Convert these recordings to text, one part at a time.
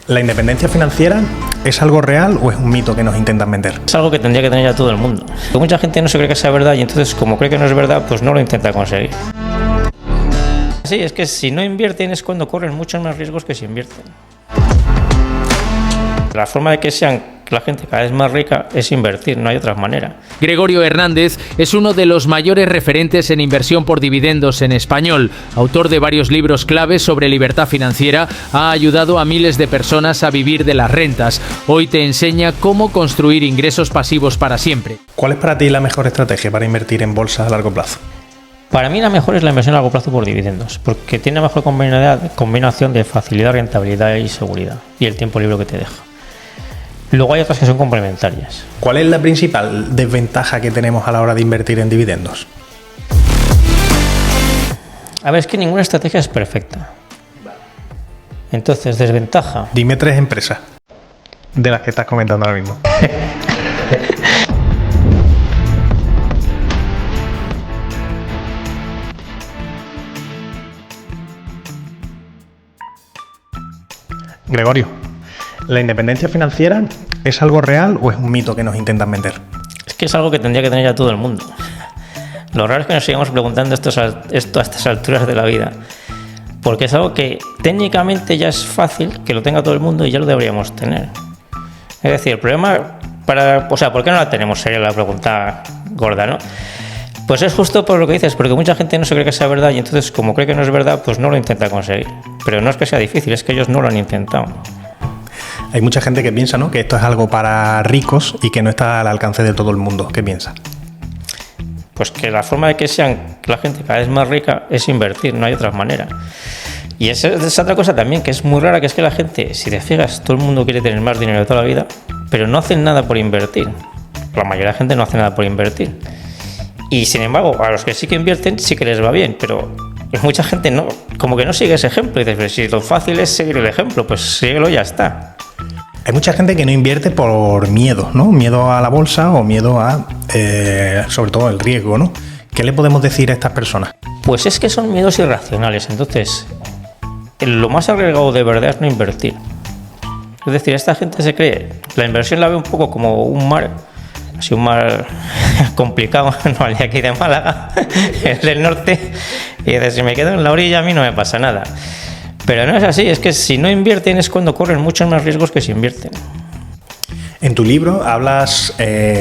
¿La independencia financiera es algo real o es un mito que nos intentan vender? Es algo que tendría que tener ya todo el mundo. Pero mucha gente no se cree que sea verdad y entonces, como cree que no es verdad, pues no lo intenta conseguir. Sí, es que si no invierten es cuando corren muchos más riesgos que si invierten. La forma de que sean la gente cada vez más rica es invertir, no hay otra manera. Gregorio Hernández es uno de los mayores referentes en inversión por dividendos en español. Autor de varios libros claves sobre libertad financiera, ha ayudado a miles de personas a vivir de las rentas. Hoy te enseña cómo construir ingresos pasivos para siempre. ¿Cuál es para ti la mejor estrategia para invertir en bolsa a largo plazo? Para mí la mejor es la inversión a largo plazo por dividendos, porque tiene la mejor combinación de facilidad, rentabilidad y seguridad, y el tiempo libre que te deja. Luego hay otras que son complementarias. ¿Cuál es la principal desventaja que tenemos a la hora de invertir en dividendos? A ver, es que ninguna estrategia es perfecta. Entonces, desventaja. Dime 3 empresas de las que estás comentando ahora mismo. Gregorio, ¿la independencia financiera es algo real o es un mito que nos intentan vender? Es que es algo que tendría que tener ya todo el mundo. Lo raro es que nos sigamos preguntando esto a estas alturas de la vida. Porque es algo que técnicamente ya es fácil que lo tenga todo el mundo y ya lo deberíamos tener. Es decir, el problema ¿por qué no la tenemos? Sería la pregunta gorda, ¿no? Pues es justo por lo que dices, porque mucha gente no se cree que sea verdad y entonces, como cree que no es verdad, pues no lo intenta conseguir. Pero no es que sea difícil, es que ellos no lo han intentado. Hay mucha gente que piensa, ¿no?, que esto es algo para ricos y que no está al alcance de todo el mundo. ¿Qué piensa? Pues que la forma de que sean la gente cada vez más rica es invertir, no hay otra manera. Y esa es otra cosa también que es muy rara, que es que la gente, si te fijas, todo el mundo quiere tener más dinero de toda la vida, pero no hacen nada por invertir. La mayoría de la gente no hace nada por invertir. Y sin embargo, a los que sí que invierten, sí que les va bien, pero mucha gente no, como que no sigue ese ejemplo. Y dices, pero si lo fácil es seguir el ejemplo, pues síguelo y ya está. Hay mucha gente que no invierte por miedo, ¿no? Miedo a la bolsa o miedo a, sobre todo, el riesgo, ¿no? ¿Qué le podemos decir a estas personas? Pues es que son miedos irracionales. Entonces, lo más arriesgado de verdad es no invertir. Es decir, esta gente se cree, la inversión la ve un poco como un mar, así un mar complicado, no al de aquí de Málaga, el del norte, y dices, si me quedo en la orilla a mí no me pasa nada. Pero no es así, es que si no invierten es cuando corren muchos más riesgos que si invierten. En tu libro hablas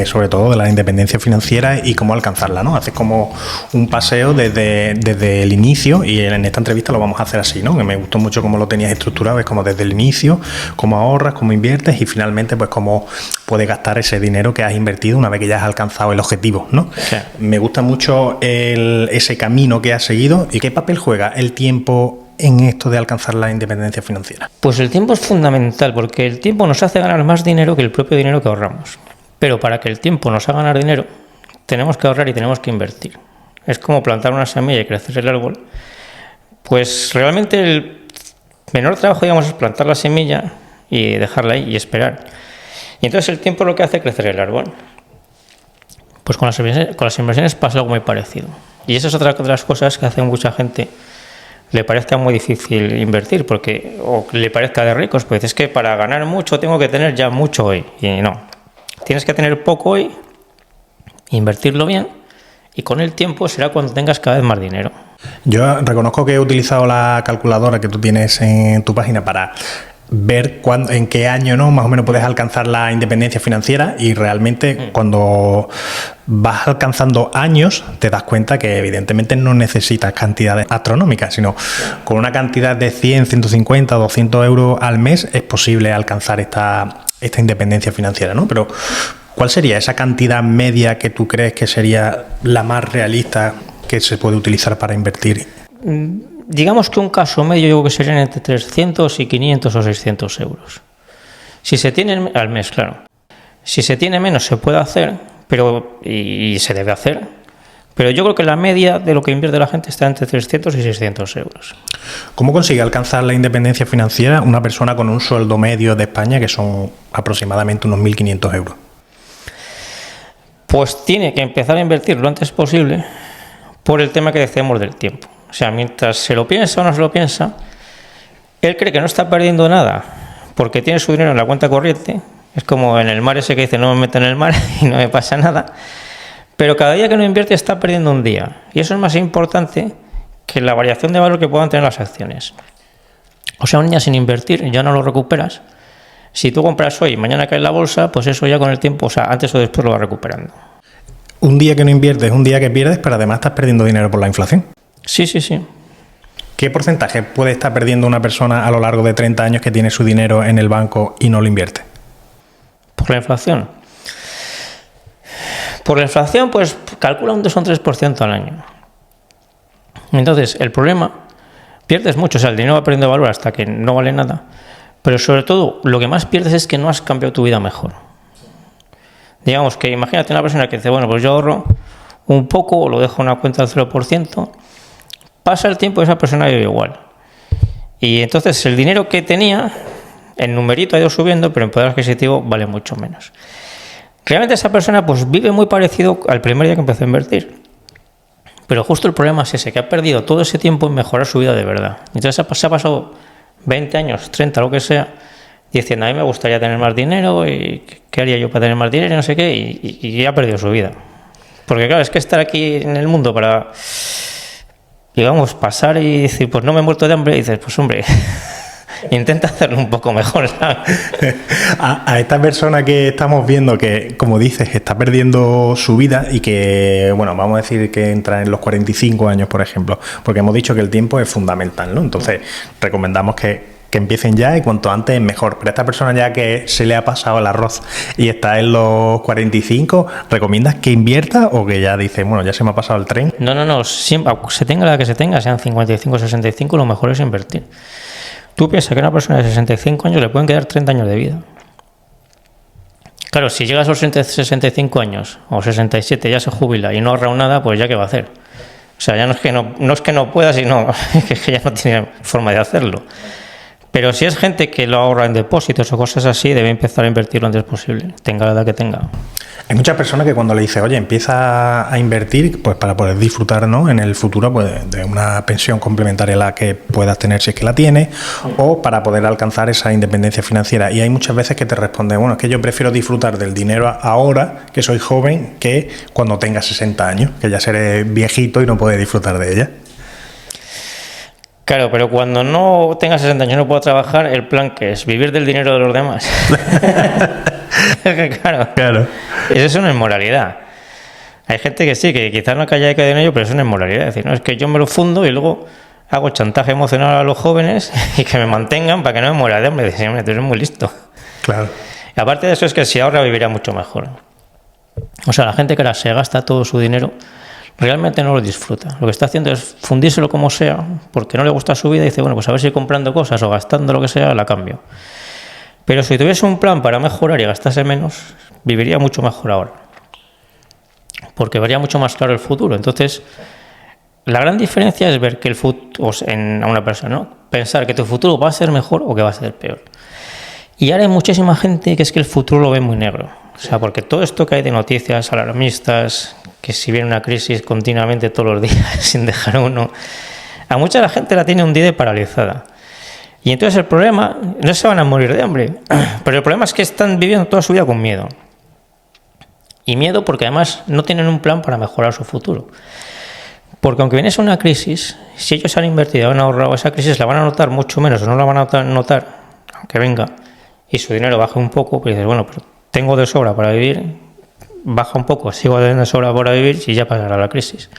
sobre todo de la independencia financiera y cómo alcanzarla, ¿no? Haces como un paseo desde el inicio, y en esta entrevista lo vamos a hacer así, ¿no? Que me gustó mucho cómo lo tenías estructurado, es como desde el inicio, cómo ahorras, cómo inviertes y finalmente pues cómo puedes gastar ese dinero que has invertido una vez que ya has alcanzado el objetivo, ¿no? Sí. Me gusta mucho ese camino que has seguido. ¿Y qué papel juega el tiempo en esto de alcanzar la independencia financiera? Pues el tiempo es fundamental, porque el tiempo nos hace ganar más dinero que el propio dinero que ahorramos. Pero para que el tiempo nos haga ganar dinero, tenemos que ahorrar y tenemos que invertir. Es como plantar una semilla y crecer el árbol. Pues realmente el menor trabajo, digamos, es plantar la semilla y dejarla ahí y esperar. Y entonces el tiempo es lo que hace crecer el árbol. Pues con las inversiones pasa algo muy parecido. Y esa es otra de las cosas que hace mucha gente le parezca muy difícil invertir, o le parezca de ricos, pues es que para ganar mucho tengo que tener ya mucho hoy, y no, tienes que tener poco hoy, invertirlo bien, y con el tiempo será cuando tengas cada vez más dinero. Yo reconozco que he utilizado la calculadora que tú tienes en tu página para ver en qué año, ¿no?, más o menos puedes alcanzar la independencia financiera, y realmente cuando vas alcanzando años te das cuenta que evidentemente no necesitas cantidades astronómicas, sino con una cantidad de 100, 150, 200 euros al mes es posible alcanzar esta independencia financiera, ¿no? Pero ¿cuál sería esa cantidad media que tú crees que sería la más realista que se puede utilizar para invertir? Digamos que un caso medio yo creo que serían entre 300 y 500 o 600 euros. Si se tienen al mes, claro. Si se tiene menos se puede hacer, y se debe hacer, pero yo creo que la media de lo que invierte la gente está entre 300 y 600 euros. ¿Cómo consigue alcanzar la independencia financiera una persona con un sueldo medio de España, que son aproximadamente unos 1.500 euros? Pues tiene que empezar a invertir lo antes posible por el tema que decíamos del tiempo. O sea, mientras se lo piensa o no se lo piensa, él cree que no está perdiendo nada porque tiene su dinero en la cuenta corriente. Es como en el mar ese que dice no me meto en el mar y no me pasa nada. Pero cada día que no invierte está perdiendo un día. Y eso es más importante que la variación de valor que puedan tener las acciones. O sea, un día sin invertir ya no lo recuperas. Si tú compras hoy y mañana cae la bolsa, pues eso ya con el tiempo, o sea, antes o después lo vas recuperando. Un día que no inviertes es un día que pierdes, pero además estás perdiendo dinero por la inflación. Sí. ¿Qué porcentaje puede estar perdiendo una persona a lo largo de 30 años que tiene su dinero en el banco y no lo invierte? ¿Por la inflación? Por la inflación, pues calcula un 2 o un 3% al año. Entonces, el problema, pierdes mucho, o sea, el dinero va perdiendo valor hasta que no vale nada. Pero sobre todo, lo que más pierdes es que no has cambiado tu vida mejor. Digamos que imagínate una persona que dice, bueno, pues yo ahorro un poco, o lo dejo en una cuenta del 0%, pasa el tiempo y esa persona vive igual. Y entonces el dinero que tenía, el numerito ha ido subiendo, pero en poder adquisitivo vale mucho menos. Realmente esa persona pues vive muy parecido al primer día que empezó a invertir. Pero justo el problema es ese, que ha perdido todo ese tiempo en mejorar su vida de verdad. Entonces se ha pasado 20 años, 30, lo que sea, diciendo, a mí me gustaría tener más dinero, y ¿qué haría yo para tener más dinero? Y no sé qué, y ha perdido su vida. Porque claro, es que estar aquí en el mundo para, digamos, pasar y decir, pues no me he muerto de hambre, y dices, pues hombre, intenta hacerlo un poco mejor, ¿sabes? A esta persona que estamos viendo que, como dices, está perdiendo su vida y que, bueno, vamos a decir que entra en los 45 años, por ejemplo, porque hemos dicho que el tiempo es fundamental, ¿no? Entonces, recomendamos que empiecen ya y cuanto antes mejor. Pero a esta persona ya que se le ha pasado el arroz y está en los 45, ¿recomiendas que invierta o que ya dice, bueno, ya se me ha pasado el tren? No, siempre, se tenga la que se tenga, sean 55 o 65, lo mejor es invertir. Tú piensas que a una persona de 65 años le pueden quedar 30 años de vida. Claro, si llegas a los 65 años o 67 ya se jubila y no ahorra nada, pues ya qué va a hacer. O sea, ya no es que no pueda, sino que ya no tiene forma de hacerlo. Pero si es gente que lo ahorra en depósitos o cosas así, debe empezar a invertir lo antes posible, tenga la edad que tenga. Hay muchas personas que cuando le dices, oye, empieza a invertir, pues para poder disfrutar, ¿no?, en el futuro, pues de una pensión complementaria a la que puedas tener si es que la tienes, o para poder alcanzar esa independencia financiera. Y hay muchas veces que te responden, bueno, es que yo prefiero disfrutar del dinero ahora, que soy joven, que cuando tenga 60 años, que ya seré viejito y no podré disfrutar de ella. Claro, pero cuando no tengas 60 años y no puedo trabajar, ¿el plan qué es? ¿Vivir del dinero de los demás? Claro. Eso es una inmoralidad. Hay gente que sí, que quizás no haya caído en ello, pero es una inmoralidad. Es decir, no, es que yo me lo fundo y luego hago chantaje emocional a los jóvenes y que me mantengan para que no me muera de hambre. Dicen, hombre, tú eres muy listo. Claro. Y aparte de eso es que si ahorra vivirá mucho mejor. O sea, la gente que ahora se gasta todo su dinero realmente no lo disfruta. Lo que está haciendo es fundírselo como sea, porque no le gusta su vida y dice, bueno, pues a ver si comprando cosas o gastando lo que sea, la cambio. Pero si tuviese un plan para mejorar y gastase menos, viviría mucho mejor ahora. Porque vería mucho más claro el futuro. Entonces, la gran diferencia es ver que el futuro, a una persona, ¿no?, pensar que tu futuro va a ser mejor o que va a ser peor. Y ahora hay muchísima gente que es que el futuro lo ve muy negro. O sea, porque todo esto que hay de noticias alarmistas, que si viene una crisis continuamente todos los días sin dejar uno, a mucha la gente la tiene hundida y paralizada. Y entonces el problema, no se van a morir de hambre, pero el problema es que están viviendo toda su vida con miedo. Y miedo porque además no tienen un plan para mejorar su futuro. Porque aunque viniese una crisis, si ellos han invertido, han ahorrado, esa crisis la van a notar mucho menos o no la van a notar, aunque venga, y su dinero baje un poco, pues dices, bueno, pero tengo de sobra para vivir, baja un poco, sigo de sobra para vivir y ya pasará la crisis.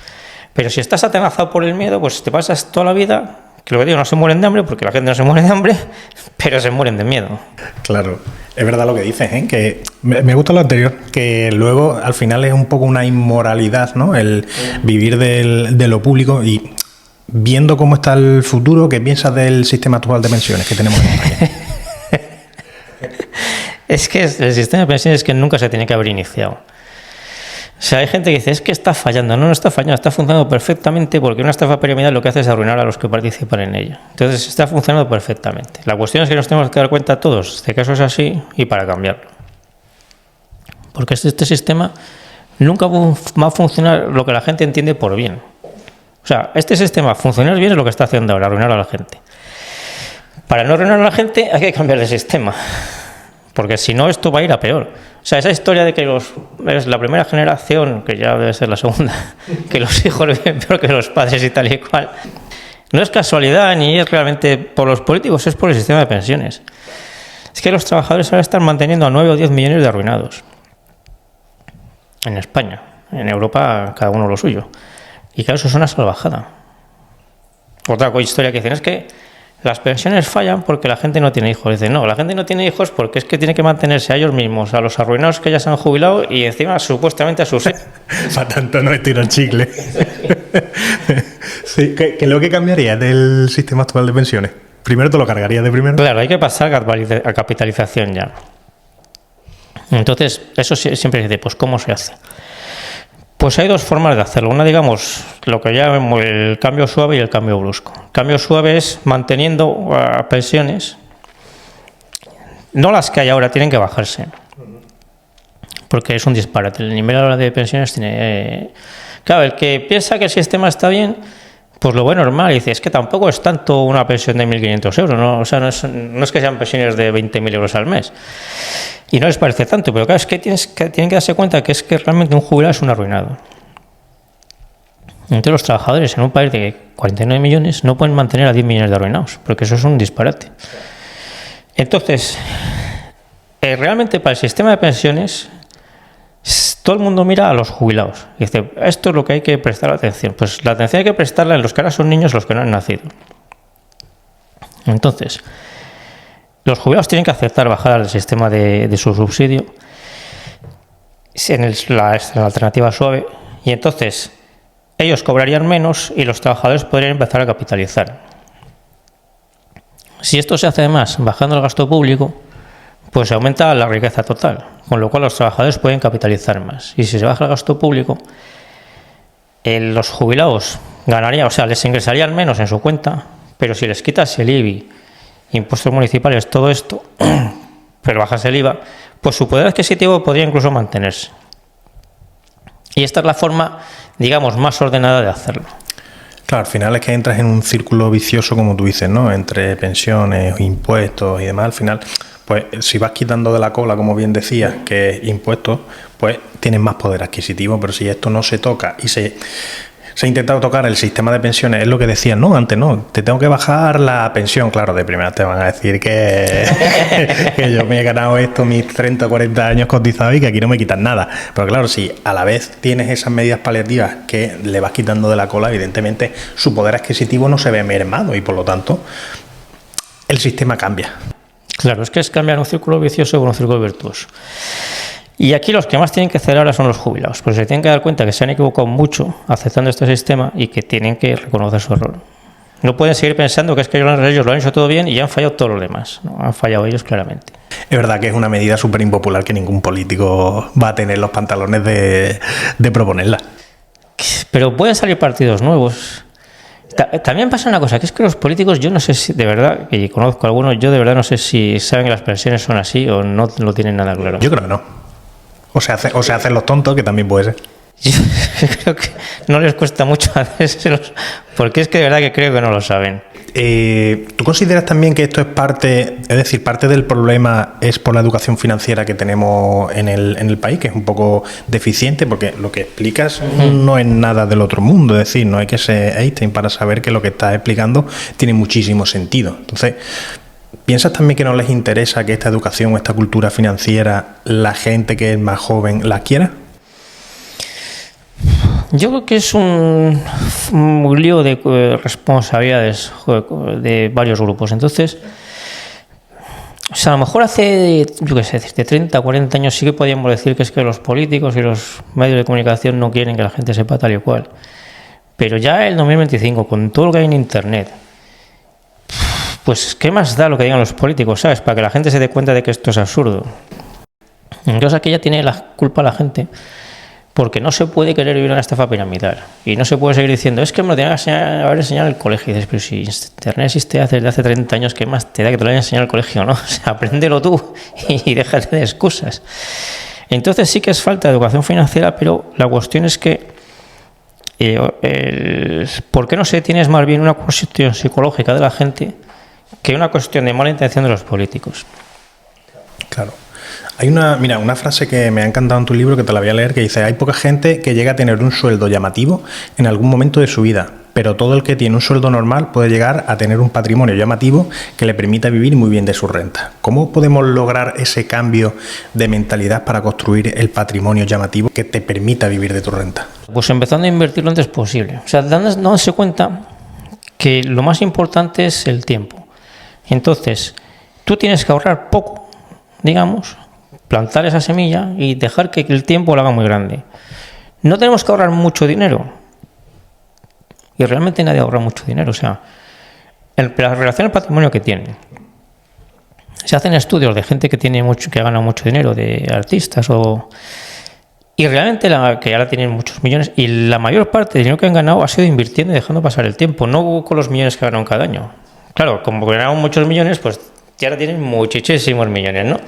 Pero si estás atenazado por el miedo, pues te pasas toda la vida, que lo que digo, no se mueren de hambre, porque la gente no se muere de hambre, pero se mueren de miedo. Claro, es verdad lo que dices, ¿eh? Que me gusta lo anterior, que luego al final es un poco una inmoralidad, ¿no?, el vivir de lo público. Y viendo cómo está el futuro, ¿qué piensas del sistema actual de pensiones que tenemos en España? Es que el sistema de pensiones es que nunca se tiene que haber iniciado. O sea, hay gente que dice, es que está fallando. No está fallando, está funcionando perfectamente, porque una estafa piramidal lo que hace es arruinar a los que participan en ella. Entonces está funcionando perfectamente. La cuestión es que nos tenemos que dar cuenta todos de que eso es así y para cambiarlo. Porque este sistema nunca va a funcionar lo que la gente entiende por bien. O sea, este sistema funcionar bien es lo que está haciendo ahora, arruinar a la gente. Para no arruinar a la gente hay que cambiar de sistema, porque si no esto va a ir a peor. O sea, esa historia de que es la primera generación, que ya debe ser la segunda, que los hijos viven peor que los padres y tal y cual, no es casualidad ni es realmente por los políticos, es por el sistema de pensiones. Es que los trabajadores ahora están manteniendo a 9 o 10 millones de arruinados. En España, en Europa, cada uno lo suyo. Y claro, eso es una salvajada. Otra historia que dicen es que las pensiones fallan porque la gente no tiene hijos. Dicen, no, la gente no tiene hijos porque es que tiene que mantenerse a ellos mismos, a los arruinados que ya se han jubilado y encima supuestamente a sus hijos. Para tanto no estiro el chicle. Sí, ¿qué es lo que cambiaría del sistema actual de pensiones? ¿Primero te lo cargarías de primero? Claro, hay que pasar a capitalización ya. Entonces, eso siempre dice, pues ¿cómo se hace? Pues hay dos formas de hacerlo. Una, digamos, lo que llamamos el cambio suave y el cambio brusco. El cambio suave es manteniendo pensiones, no las que hay ahora, tienen que bajarse. Porque es un disparate. El nivel ahora de pensiones tiene... Claro, el que piensa que el sistema está bien, pues lo ve normal y dice, es que tampoco es tanto una pensión de 1.500 euros, ¿no? O sea, no es que sean pensiones de 20.000 euros al mes. Y no les parece tanto, pero claro, es que tienen que darse cuenta que es que realmente un jubilado es un arruinado. Entonces los trabajadores en un país de 49 millones no pueden mantener a 10 millones de arruinados, porque eso es un disparate. Entonces, realmente para el sistema de pensiones, todo el mundo mira a los jubilados y dice, esto es lo que hay que prestar atención. Pues la atención hay que prestarla en los que ahora son niños, los que no han nacido. Entonces, los jubilados tienen que aceptar bajar al sistema de su subsidio en la alternativa suave y entonces ellos cobrarían menos y los trabajadores podrían empezar a capitalizar. Si esto se hace además bajando el gasto público, pues se aumenta la riqueza total, con lo cual los trabajadores pueden capitalizar más. Y si se baja el gasto público, los jubilados ganarían, o sea, les ingresarían menos en su cuenta, pero si les quitas el IBI, impuestos municipales, todo esto, pero bajas el IVA, pues su poder adquisitivo podría incluso mantenerse. Y esta es la forma, digamos, más ordenada de hacerlo. Claro, al final es que entras en un círculo vicioso, como tú dices, ¿no? Entre pensiones, impuestos y demás, al final, pues si vas quitando de la cola, como bien decías, que es impuestos, pues tienes más poder adquisitivo, pero si esto no se toca y se ha intentado tocar el sistema de pensiones, es lo que decían, no, antes no, te tengo que bajar la pensión, claro, de primera te van a decir que yo me he ganado esto mis 30 o 40 años cotizados y que aquí no me quitan nada, pero claro, si a la vez tienes esas medidas paliativas que le vas quitando de la cola, evidentemente su poder adquisitivo no se ve mermado y por lo tanto el sistema cambia. Claro, es que es cambiar un círculo vicioso por un círculo virtuoso. Y aquí los que más tienen que hacer ahora son los jubilados, porque se tienen que dar cuenta que se han equivocado mucho aceptando este sistema y que tienen que reconocer su error. No pueden seguir pensando que es que ellos lo han hecho todo bien y ya han fallado todos los demás. No, han fallado ellos claramente. Es verdad que es una medida súper impopular que ningún político va a tener los pantalones de proponerla. Pero pueden salir partidos nuevos. También pasa una cosa, que es que los políticos, yo no sé si, de verdad, que conozco a algunos, yo de verdad no sé si saben que las pensiones son así o no lo tienen nada claro. Yo creo que no. O se hacen los tontos, que también puede ser. Yo creo que no les cuesta mucho hacérselos, porque es que de verdad que creo que no lo saben. ¿Tú consideras también que esto es parte del problema es por la educación financiera que tenemos en el país, que es un poco deficiente? Porque lo que explicas no es nada del otro mundo, es decir, no hay que ser Einstein para saber que lo que estás explicando tiene muchísimo sentido. Entonces, ¿piensas también que no les interesa que esta educación o esta cultura financiera, la gente que es más joven, la quiera? Yo creo que es un lío de responsabilidades de varios grupos. Entonces, o sea, a lo mejor hace, yo qué sé, de 30 o 40 años sí que podíamos decir que es que los políticos y los medios de comunicación no quieren que la gente sepa tal y cual. Pero ya en el 2025, con todo lo que hay en Internet, pues ¿qué más da lo que digan los políticos, sabes? Para que la gente se dé cuenta de que esto es absurdo. Entonces aquí ya tiene la culpa la gente, porque no se puede querer vivir una estafa piramidal. Y no se puede seguir diciendo, es que me lo tenía que haber enseñado en el colegio. Y dices, pero si Internet existe desde hace 30 años, ¿qué más te da que te lo hayan enseñado en el colegio, no? O sea, apréndelo tú y déjate de excusas. Entonces sí que es falta de educación financiera, pero la cuestión es que ¿por qué no se tiene más bien una cuestión psicológica de la gente que una cuestión de mala intención de los políticos. Claro. Hay una frase que me ha encantado en tu libro, que te la voy a leer, que dice: hay poca gente que llega a tener un sueldo llamativo en algún momento de su vida, pero todo el que tiene un sueldo normal puede llegar a tener un patrimonio llamativo que le permita vivir muy bien de su renta. ¿Cómo podemos lograr ese cambio de mentalidad para construir el patrimonio llamativo que te permita vivir de tu renta? Pues empezando a invertir lo antes posible. O sea, dándose cuenta que lo más importante es el tiempo. Entonces, tú tienes que ahorrar poco, digamos, plantar esa semilla y dejar que el tiempo lo haga muy grande. No tenemos que ahorrar mucho dinero. Y realmente nadie ahorra mucho dinero. O sea, en la relación al patrimonio que tiene. Se hacen estudios de gente que tiene mucho, que ha ganado mucho dinero, de artistas y realmente que ahora tienen muchos millones, y la mayor parte del dinero que han ganado ha sido invirtiendo y dejando pasar el tiempo, no con los millones que ganaron cada año. Claro, como ganaron muchos millones, pues ya ahora tienen muchísimos millones, ¿no?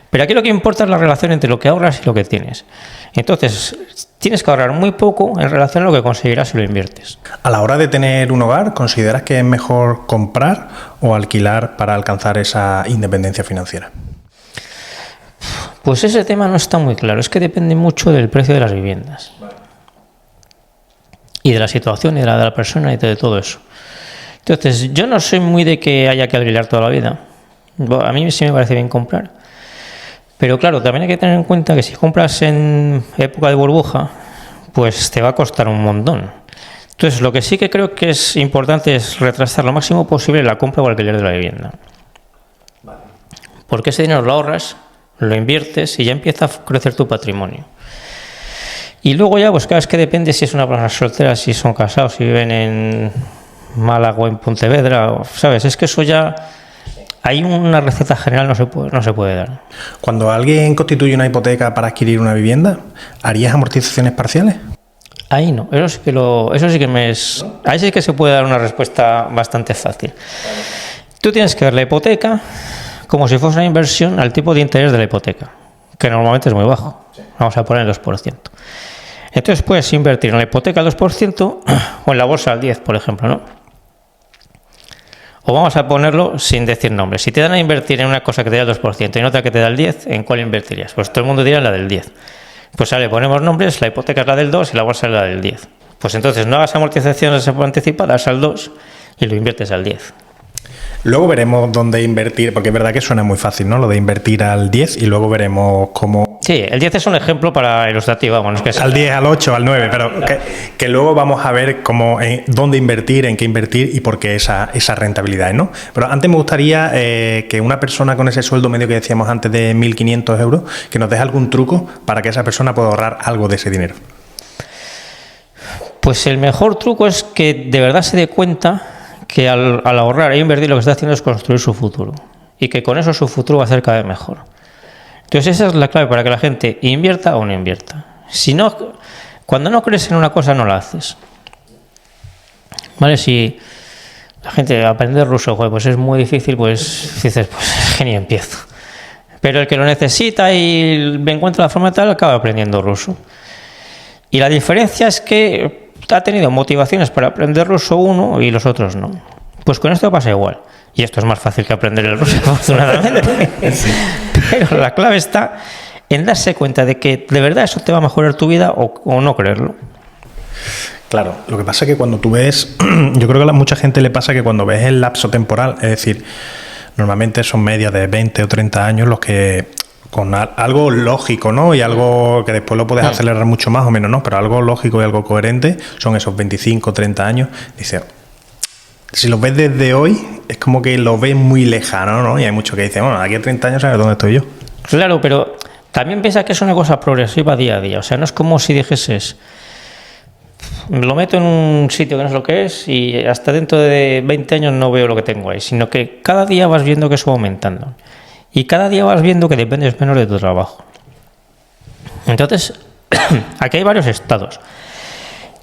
Pero aquí lo que importa es la relación entre lo que ahorras y lo que tienes. Entonces, tienes que ahorrar muy poco en relación a lo que conseguirás si lo inviertes. A la hora de tener un hogar, ¿consideras que es mejor comprar o alquilar para alcanzar esa independencia financiera? Pues ese tema no está muy claro. Es que depende mucho del precio de las viviendas. Y de la situación y de la persona y de todo eso. Entonces, yo no soy muy de que haya que alquilar toda la vida. A mí sí me parece bien comprar. Pero claro, también hay que tener en cuenta que si compras en época de burbuja, pues te va a costar un montón. Entonces, lo que sí que creo que es importante es retrasar lo máximo posible la compra o alquiler de la vivienda. Porque ese dinero lo ahorras, lo inviertes y ya empieza a crecer tu patrimonio. Y luego ya, pues claro, es que depende si es una persona soltera, si son casados, si viven en Málaga o en Pontevedra, ¿sabes? Es que eso ya... Hay una receta general, no se puede dar. Cuando alguien constituye una hipoteca para adquirir una vivienda, ¿harías amortizaciones parciales? Ahí no, ahí sí que se puede dar una respuesta bastante fácil. Tú tienes que ver la hipoteca como si fuese una inversión al tipo de interés de la hipoteca, que normalmente es muy bajo. Vamos a poner el 2%. Entonces puedes invertir en la hipoteca al 2% o en la bolsa al 10%, por ejemplo, ¿no? O vamos a ponerlo sin decir nombres. Si te dan a invertir en una cosa que te da el 2% y en otra que te da el 10%, ¿en cuál invertirías? Pues todo el mundo dirá en la del 10%. Pues le ponemos nombres, la hipoteca es la del 2% y la bolsa es la del 10%. Pues entonces no hagas amortizaciones anticipadas al 2% y lo inviertes al 10%. Luego veremos dónde invertir, porque es verdad que suena muy fácil, ¿no? Lo de invertir al 10 y luego veremos cómo... Sí, el 10 es un ejemplo para ilustrativo. Bueno, es que al 10, al 8, al 9, pero que luego vamos a ver cómo, dónde invertir, en qué invertir y por qué esa rentabilidad, ¿no? Pero antes me gustaría que una persona con ese sueldo medio que decíamos antes de 1.500 euros, que nos deje algún truco para que esa persona pueda ahorrar algo de ese dinero. Pues el mejor truco es que de verdad se dé cuenta que al ahorrar e invertir lo que está haciendo es construir su futuro y que con eso su futuro va a ser cada vez mejor. Entonces esa es la clave para que la gente invierta o no invierta. Si no, cuando no crees en una cosa no la haces. ¿Vale? Si la gente aprende ruso, pues es muy difícil, pues dices, pues ni empiezo. Pero el que lo necesita y encuentra la forma tal acaba aprendiendo ruso. Y la diferencia es que ha tenido motivaciones para aprender ruso uno y los otros no. Pues con esto pasa igual. Y esto es más fácil que aprender el ruso, afortunadamente. Sí. Pero la clave está en darse cuenta de que de verdad eso te va a mejorar tu vida o no creerlo. Claro, lo que pasa es que cuando tú ves, yo creo que a mucha gente le pasa que cuando ves el lapso temporal, es decir, normalmente son medias de 20 o 30 años los que... con algo lógico, ¿no? Y algo que después lo puedes acelerar mucho más o menos, ¿no? Pero algo lógico y algo coherente son esos 25, 30 años. Dice, si lo ves desde hoy, es como que lo ves muy lejano, ¿no? Y hay muchos que dicen, bueno, aquí a 30 años sabes dónde estoy yo. Claro, pero también piensa que es una cosa progresiva día a día. O sea, no es como si dijeses, lo meto en un sitio que no es lo que es y hasta dentro de 20 años no veo lo que tengo ahí, sino que cada día vas viendo que eso va aumentando. Y cada día vas viendo que dependes menos de tu trabajo. Entonces, aquí hay varios estados.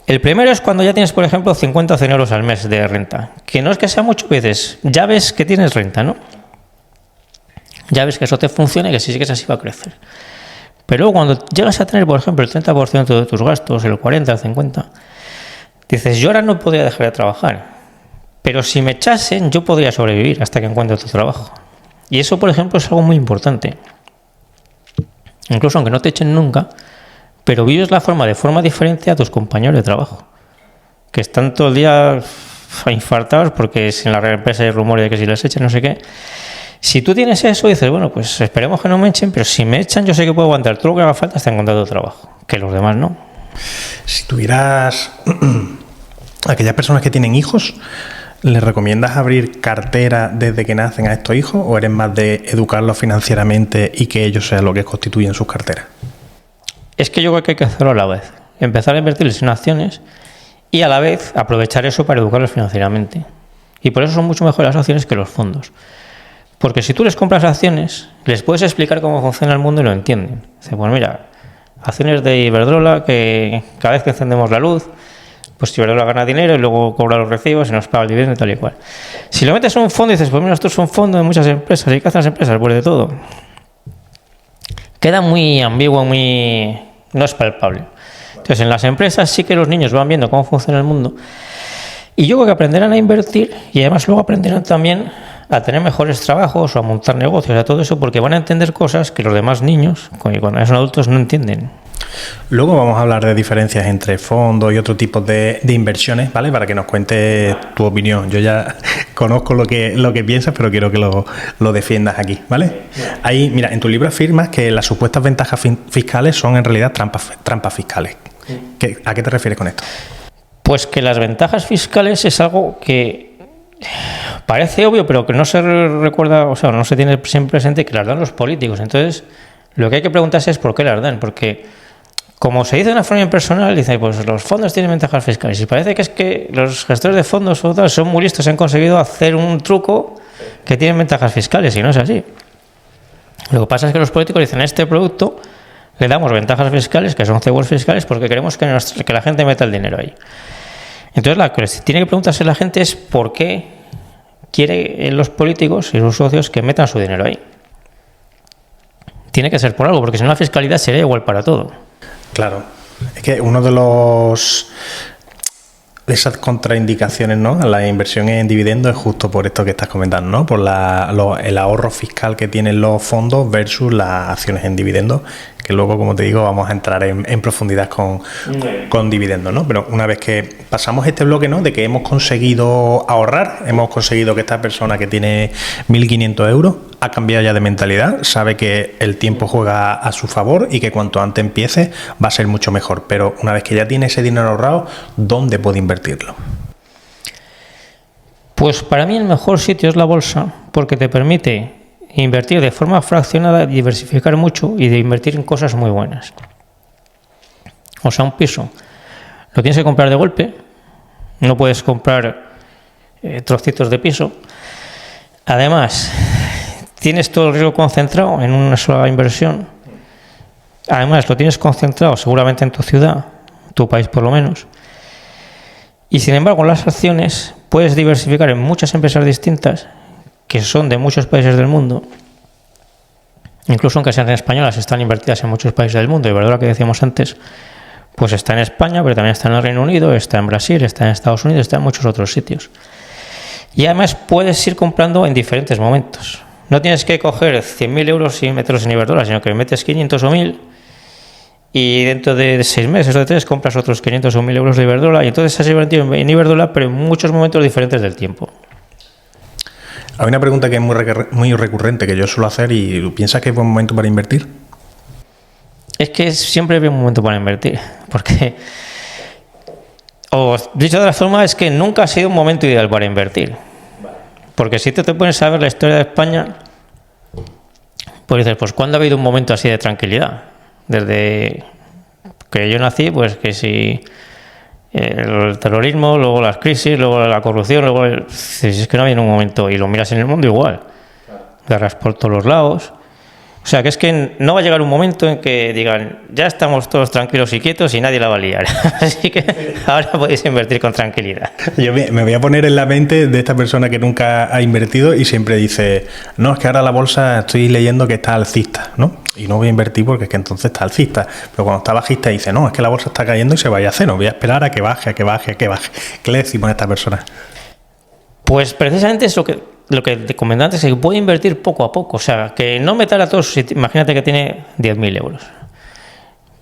El primero es cuando ya tienes, por ejemplo, 50 o 100 euros al mes de renta. Que no es que sea mucho, veces ya ves que tienes renta, ¿no? Ya ves que eso te funciona y que si sigues así va a crecer. Pero luego cuando llegas a tener, por ejemplo, el 30% de tus gastos, el 40, el 50, dices, yo ahora no podría dejar de trabajar. Pero si me echasen, yo podría sobrevivir hasta que encuentre otro trabajo. Y eso, por ejemplo, es algo muy importante. Incluso aunque no te echen nunca, pero vives de forma diferente a tus compañeros de trabajo, que están todo el día infartados porque en la empresa hay rumores de que si les echan no sé qué. Si tú tienes eso, dices, bueno, pues esperemos que no me echen, pero si me echan yo sé que puedo aguantar todo lo que haga falta hasta encontrar otro trabajo, que los demás no. Si tuvieras aquellas personas que tienen hijos, ¿les recomiendas abrir cartera desde que nacen a estos hijos o eres más de educarlos financieramente y que ellos sean lo que constituyen sus carteras? Es que yo creo que hay que hacerlo a la vez. Empezar a invertirles en acciones y a la vez aprovechar eso para educarlos financieramente. Y por eso son mucho mejores las acciones que los fondos. Porque si tú les compras acciones, les puedes explicar cómo funciona el mundo y lo entienden. Dice, pues mira, acciones de Iberdrola, que cada vez que encendemos la luz, pues Iberdrola gana dinero y luego cobra los recibos y nos paga el dividendo y tal y cual. Si lo metes en un fondo y dices, pues mira, esto es un fondo de muchas empresas, ¿y qué hacen las empresas? Pues de todo. Queda muy ambiguo, no es palpable. Entonces, en las empresas sí que los niños van viendo cómo funciona el mundo. Y yo creo que aprenderán a invertir y además luego aprenderán también a tener mejores trabajos o a montar negocios, a todo eso, porque van a entender cosas que los demás niños, cuando son adultos, no entienden. Luego vamos a hablar de diferencias entre fondos y otro tipo de inversiones, ¿vale? Para que nos cuentes tu opinión. Yo ya conozco lo que piensas, pero quiero que lo defiendas aquí, ¿vale? Ahí, mira, en tu libro afirmas que las supuestas ventajas fiscales son en realidad trampas fiscales. ¿A qué te refieres con esto? Pues que las ventajas fiscales es algo que parece obvio, pero que no se recuerda, o sea, no se tiene siempre presente, que las dan los políticos. Entonces, lo que hay que preguntarse es por qué las dan, porque como se dice de una forma impersonal, dice, pues los fondos tienen ventajas fiscales. Y parece que es que los gestores de fondos o tal son muy listos y han conseguido hacer un truco que tienen ventajas fiscales, y no es así. Lo que pasa es que los políticos dicen, a este producto le damos ventajas fiscales, que son cebos fiscales, porque queremos que la gente meta el dinero ahí. Entonces, lo que tiene que preguntarse la gente es por qué quiere los políticos y sus socios que metan su dinero ahí. Tiene que ser por algo, porque si no la fiscalidad sería igual para todo. Claro, es que uno de esas contraindicaciones, ¿no?, a la inversión en dividendos es justo por esto que estás comentando, ¿no?, por el ahorro fiscal que tienen los fondos versus las acciones en dividendos, que luego, como te digo, vamos a entrar en profundidad con dividendos, ¿no? Pero una vez que pasamos este bloque, ¿no?, de que hemos conseguido ahorrar, hemos conseguido que esta persona que tiene 1.500 euros ha cambiado ya de mentalidad, sabe que el tiempo juega a su favor y que cuanto antes empiece va a ser mucho mejor. Pero una vez que ya tiene ese dinero ahorrado, ¿dónde puede invertirlo? Pues para mí el mejor sitio es la bolsa, porque te permite invertir de forma fraccionada, diversificar mucho y de invertir en cosas muy buenas. O sea, un piso lo tienes que comprar de golpe, no puedes comprar trocitos de piso. Además, tienes todo el riesgo concentrado en una sola inversión. Además, lo tienes concentrado seguramente en tu ciudad, tu país por lo menos. Y sin embargo, las acciones puedes diversificar en muchas empresas distintas que son de muchos países del mundo. Incluso aunque sean españolas, están invertidas en muchos países del mundo. Y verdad, lo que decíamos antes, pues está en España, pero también está en el Reino Unido, está en Brasil, está en Estados Unidos, está en muchos otros sitios. Y además puedes ir comprando en diferentes momentos. No tienes que coger 100.000 euros y meterlos en Iberdrola, sino que metes 500 o 1.000 y dentro de 6 meses o de 3 compras otros 500 o 1.000 euros de Iberdrola y entonces has invertido en Iberdrola, pero en muchos momentos diferentes del tiempo. Hay una pregunta que es muy recurrente que yo suelo hacer y ¿piensas que es buen momento para invertir? Es que siempre es buen momento para invertir, porque, o dicho de otra forma, es que nunca ha sido un momento ideal para invertir. Porque si te pones a ver la historia de España, pues dices, pues ¿cuándo ha habido un momento así de tranquilidad? Desde que yo nací, pues que si el terrorismo, luego las crisis, luego la corrupción, luego si es que no había un momento, y lo miras en el mundo igual, guerras por todos los lados. O sea, que es que no va a llegar un momento en que digan, ya estamos todos tranquilos y quietos y nadie la va a liar. Así que ahora podéis invertir con tranquilidad. Yo me voy a poner en la mente de esta persona que nunca ha invertido y siempre dice, no, es que ahora la bolsa estoy leyendo que está alcista, ¿no? Y no voy a invertir porque es que entonces está alcista. Pero cuando está bajista dice, no, es que la bolsa está cayendo y se vaya a cero. Voy a esperar a que baje, a que baje, a que baje. ¿Qué le decimos a esta persona? Pues precisamente es lo que te comentaba antes, es que puede invertir poco a poco. O sea, que no meta a todos, imagínate que tiene 10.000 euros.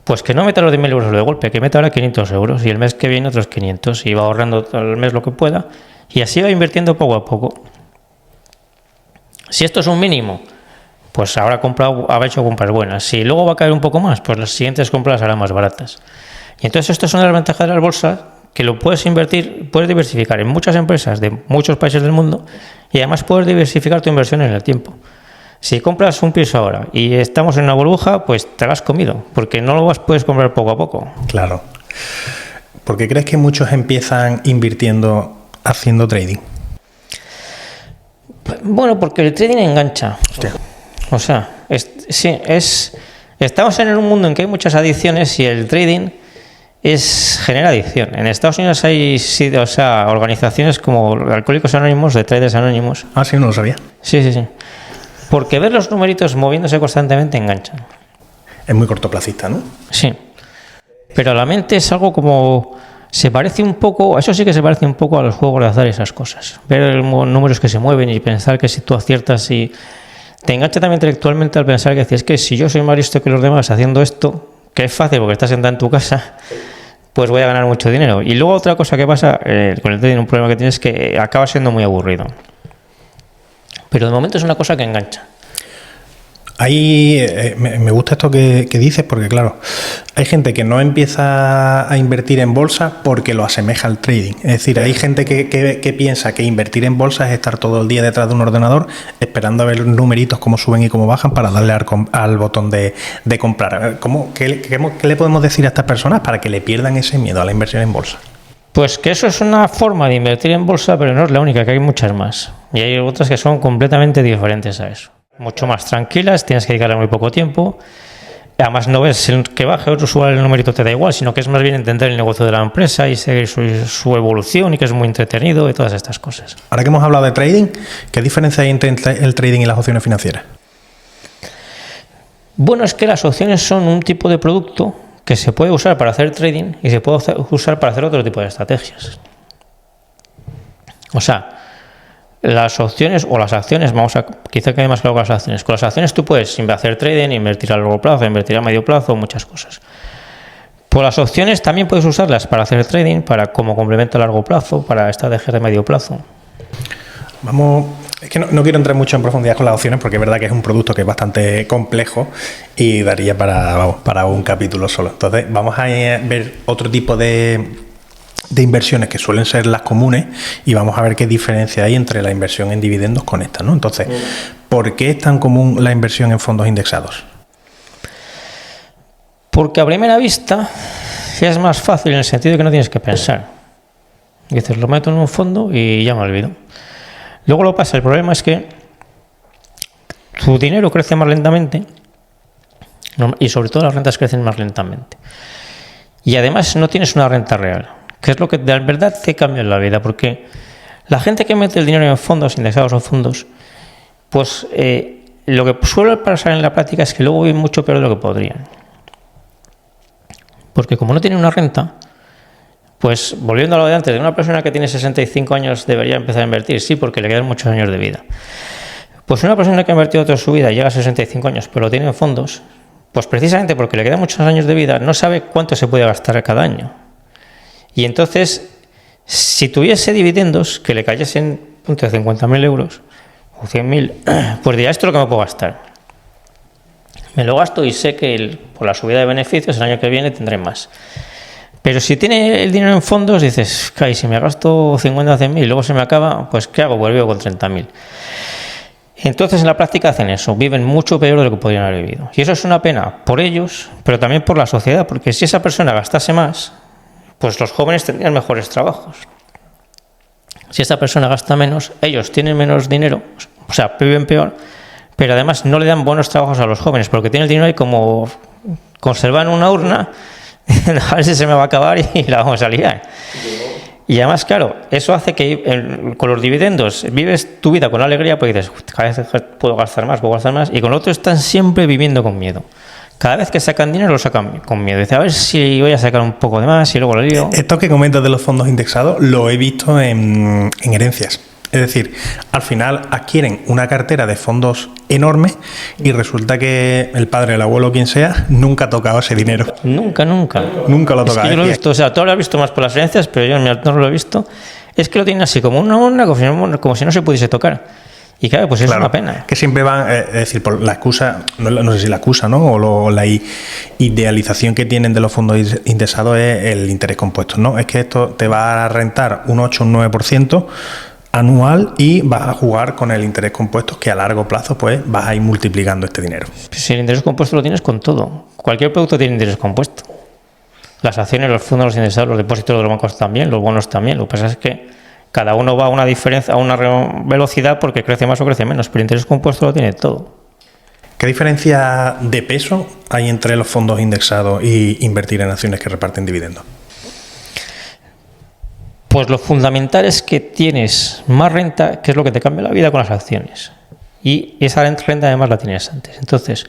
Pues que no meta los 10.000 euros de golpe, que meta ahora 500 euros y el mes que viene otros 500 y va ahorrando al mes lo que pueda y así va invirtiendo poco a poco. Si esto es un mínimo, pues habrá hecho compras buenas. Si luego va a caer un poco más, pues las siguientes compras serán más baratas. Y entonces esto es una de las ventajas de las bolsas, que lo puedes invertir, puedes diversificar en muchas empresas de muchos países del mundo y además puedes diversificar tu inversión en el tiempo. Si compras un piso ahora y estamos en una burbuja, pues te lo has comido, porque no lo puedes comprar poco a poco. Claro. ¿Por qué crees que muchos empiezan invirtiendo haciendo trading? Bueno, porque el trading engancha. Hostia. O sea, estamos en un mundo en que hay muchas adicciones y el trading genera adicción. En Estados Unidos hay organizaciones como Alcohólicos Anónimos, de Traders Anónimos. Ah, sí, no lo sabía. Sí. Porque ver los numeritos moviéndose constantemente enganchan. Es muy cortoplacista, ¿no? Sí. Pero la mente es algo como... Se parece un poco... Eso sí que se parece un poco a los juegos de azar y esas cosas. Ver los números que se mueven y pensar que si tú aciertas y... Te engancha también intelectualmente al pensar que es que si yo soy más listo que los demás haciendo esto, que es fácil porque estás sentado en tu casa, pues voy a ganar mucho dinero. Y luego otra cosa que pasa con el trading, un problema que tienes es que acaba siendo muy aburrido. Pero de momento es una cosa que engancha. Ahí me gusta esto que dices, porque claro, hay gente que no empieza a invertir en bolsa porque lo asemeja al trading. Es decir, hay gente que piensa que invertir en bolsa es estar todo el día detrás de un ordenador esperando a ver los numeritos cómo suben y cómo bajan para darle al botón de comprar. ¿Qué le podemos decir a estas personas para que le pierdan ese miedo a la inversión en bolsa? Pues que eso es una forma de invertir en bolsa, pero no es la única, que hay muchas más. Y hay otras que son completamente diferentes a eso. Mucho más tranquilas, tienes que dedicarle muy poco tiempo. Además no ves que baje otro suba el numerito, te da igual, sino que es más bien entender el negocio de la empresa y seguir su evolución y que es muy entretenido y todas estas cosas. Ahora que hemos hablado de trading, ¿qué diferencia hay entre el trading y las opciones financieras? Bueno, es que las opciones son un tipo de producto que se puede usar para hacer trading y se puede usar para hacer otro tipo de estrategias. O sea, las opciones o las acciones, quizá quede más claro que las acciones. Con las acciones tú puedes hacer trading, invertir a largo plazo, invertir a medio plazo, muchas cosas. Por las opciones también puedes usarlas para hacer trading, como complemento a largo plazo, para estrategias de medio plazo. Es que no quiero entrar mucho en profundidad con las opciones porque es verdad que es un producto que es bastante complejo y daría para un capítulo solo. Entonces vamos a ver otro tipo de inversiones que suelen ser las comunes y vamos a ver qué diferencia hay entre la inversión en dividendos con esta, ¿no? Entonces, ¿por qué es tan común la inversión en fondos indexados? Porque a primera vista es más fácil en el sentido de que no tienes que pensar. Dices, lo meto en un fondo y ya me olvido. Luego lo pasa, el problema es que tu dinero crece más lentamente y sobre todo las rentas crecen más lentamente. Y además no tienes una renta real, que es lo que de verdad te cambia la vida, porque la gente que mete el dinero en fondos indexados o fondos, pues lo que suele pasar en la práctica es que luego viven mucho peor de lo que podrían. Porque como no tienen una renta, pues volviendo a lo de antes, de una persona que tiene 65 años debería empezar a invertir, sí, porque le quedan muchos años de vida. Pues una persona que ha invertido toda su vida, llega a 65 años, pero lo tiene en fondos, pues precisamente porque le quedan muchos años de vida, no sabe cuánto se puede gastar cada año. Y entonces, si tuviese dividendos que le cayesen de 50.000 euros o 100.000, pues diría, esto es lo que me puedo gastar. Me lo gasto y sé que por la subida de beneficios el año que viene tendré más. Pero si tiene el dinero en fondos, dices, si me gasto 50 o 100.000 y luego se me acaba, pues ¿qué hago? Pues vivo con 30.000. Entonces en la práctica hacen eso, viven mucho peor de lo que podrían haber vivido. Y eso es una pena por ellos, pero también por la sociedad, porque si esa persona gastase más, pues los jóvenes tendrían mejores trabajos. Si esta persona gasta menos, ellos tienen menos dinero, o sea, viven peor, pero además no le dan buenos trabajos a los jóvenes, porque tienen el dinero ahí como conservado en una urna, a ver si se me va a acabar y la vamos a liar. Y además, claro, eso hace que con los dividendos vives tu vida con alegría, porque dices, cada vez puedo gastar más, y con otros están siempre viviendo con miedo. Cada vez que sacan dinero lo sacan con miedo. Dice, a ver si voy a sacar un poco de más y luego lo lío. Esto que comentas de los fondos indexados lo he visto en herencias. Es decir, al final adquieren una cartera de fondos enorme y resulta que el padre, el abuelo, quien sea, nunca ha tocado ese dinero. Nunca. Nunca lo ha tocado. Es que yo lo he visto, o sea, tú lo has visto más por las herencias, pero yo en mi no lo he visto. Es que lo tienen así, como como si no se pudiese tocar. Y claro, pues es una pena. Que siempre van, es decir, por la excusa, no sé si la excusa, ¿no? O la idealización que tienen de los fondos indexados es el interés compuesto, ¿no? Es que esto te va a rentar un 8 o un 9% anual y vas a jugar con el interés compuesto, que a largo plazo pues vas a ir multiplicando este dinero. Si el interés compuesto lo tienes con todo. Cualquier producto tiene interés compuesto. Las acciones, los fondos, los indexados, los depósitos de los bancos también, los bonos también. Lo que pasa es que cada uno va a una diferencia, a una velocidad porque crece más o crece menos, pero el interés compuesto lo tiene todo. ¿Qué diferencia de peso hay entre los fondos indexados y invertir en acciones que reparten dividendos? Pues lo fundamental es que tienes más renta, que es lo que te cambia la vida con las acciones. Y esa renta además la tienes antes. Entonces,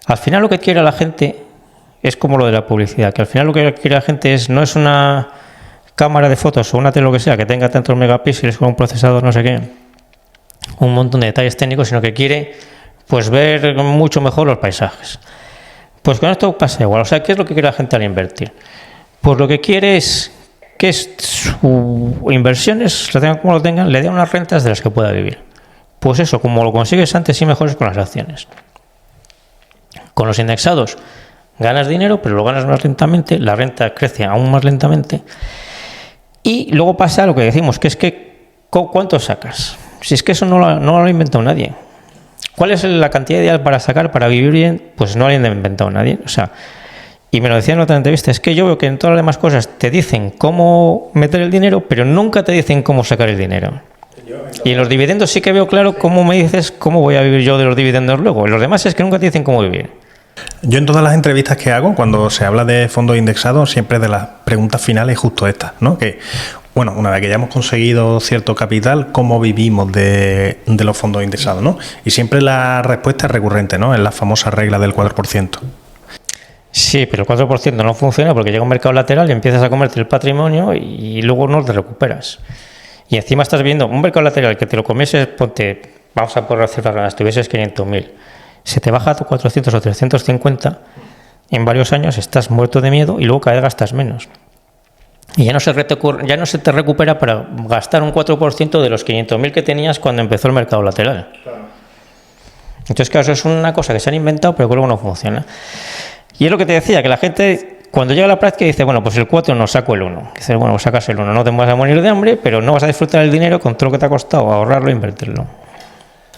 al final lo que quiere la gente es como lo de la publicidad, que al final lo que quiere la gente no es una cámara de fotos o una tele, lo que sea, que tenga tantos megapíxeles con un procesador no sé qué, un montón de detalles técnicos, sino que quiere pues ver mucho mejor los paisajes. Pues con esto pasa igual. O sea, ¿qué es lo que quiere la gente al invertir? Pues lo que quiere es que sus inversiones, lo tengan como lo tengan, le den unas rentas de las que pueda vivir. Pues eso, como lo consigues antes y mejor es con las acciones. Con los indexados ganas dinero, pero lo ganas más lentamente, la renta crece aún más lentamente. Y luego pasa lo que decimos, que es que ¿cuánto sacas? Si es que eso no lo ha inventado nadie. ¿Cuál es la cantidad ideal para sacar, para vivir bien? Pues no lo ha inventado nadie. O sea, y me lo decían en otra entrevista, es que yo veo que en todas las demás cosas te dicen cómo meter el dinero, pero nunca te dicen cómo sacar el dinero. Y en los dividendos sí que veo claro cómo me dices cómo voy a vivir yo de los dividendos luego. En los demás es que nunca te dicen cómo vivir. Yo en todas las entrevistas que hago, cuando se habla de fondos indexados, siempre de las preguntas finales es justo esta, ¿no? Que, bueno, una vez que ya hemos conseguido cierto capital, ¿cómo vivimos de los fondos indexados, ¿no? Y siempre la respuesta es recurrente, ¿no? Es la famosa regla del 4%. Sí, pero el 4% no funciona porque llega un mercado lateral y empiezas a comerte el patrimonio y luego no te recuperas. Y encima estás viendo un mercado lateral que te lo comieses, ponte, vamos a poner cifras, tuvieses 500.000. Se te baja a 400 o 350, en varios años estás muerto de miedo y luego cada vez gastas menos. Y ya no se te recupera para gastar un 4% de los 500.000 que tenías cuando empezó el mercado lateral. Claro. Entonces, claro, eso es una cosa que se han inventado, pero que luego no funciona. Y es lo que te decía, que la gente, cuando llega a la práctica, dice, bueno, pues el 4 no saco el 1. Dices, bueno, pues sacas el 1, no te vas a morir de hambre, pero no vas a disfrutar el dinero con todo lo que te ha costado ahorrarlo e invertirlo.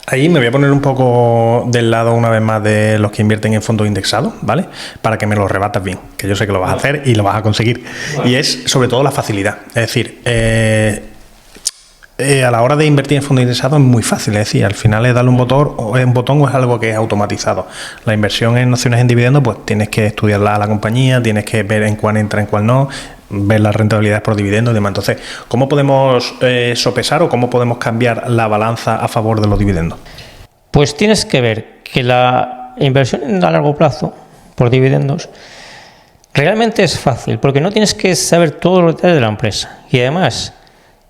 Ahí me voy a poner un poco del lado una vez más de los que invierten en fondos indexados, ¿vale? Para que me lo rebatas bien, que yo sé que lo vas a hacer y lo vas a conseguir. Y es sobre todo la facilidad. Es decir, a la hora de invertir en fondos indexados es muy fácil. Es decir, al final es darle un botón o es algo que es automatizado. La inversión en acciones en dividendos, pues tienes que estudiarla a la compañía, tienes que ver en cuál entra, en cuál no, ver las rentabilidades por dividendos y demás. Entonces, ¿cómo podemos sopesar o cómo podemos cambiar la balanza a favor de los dividendos? Pues tienes que ver que la inversión a largo plazo por dividendos realmente es fácil, porque no tienes que saber todos los detalles de la empresa. Y además,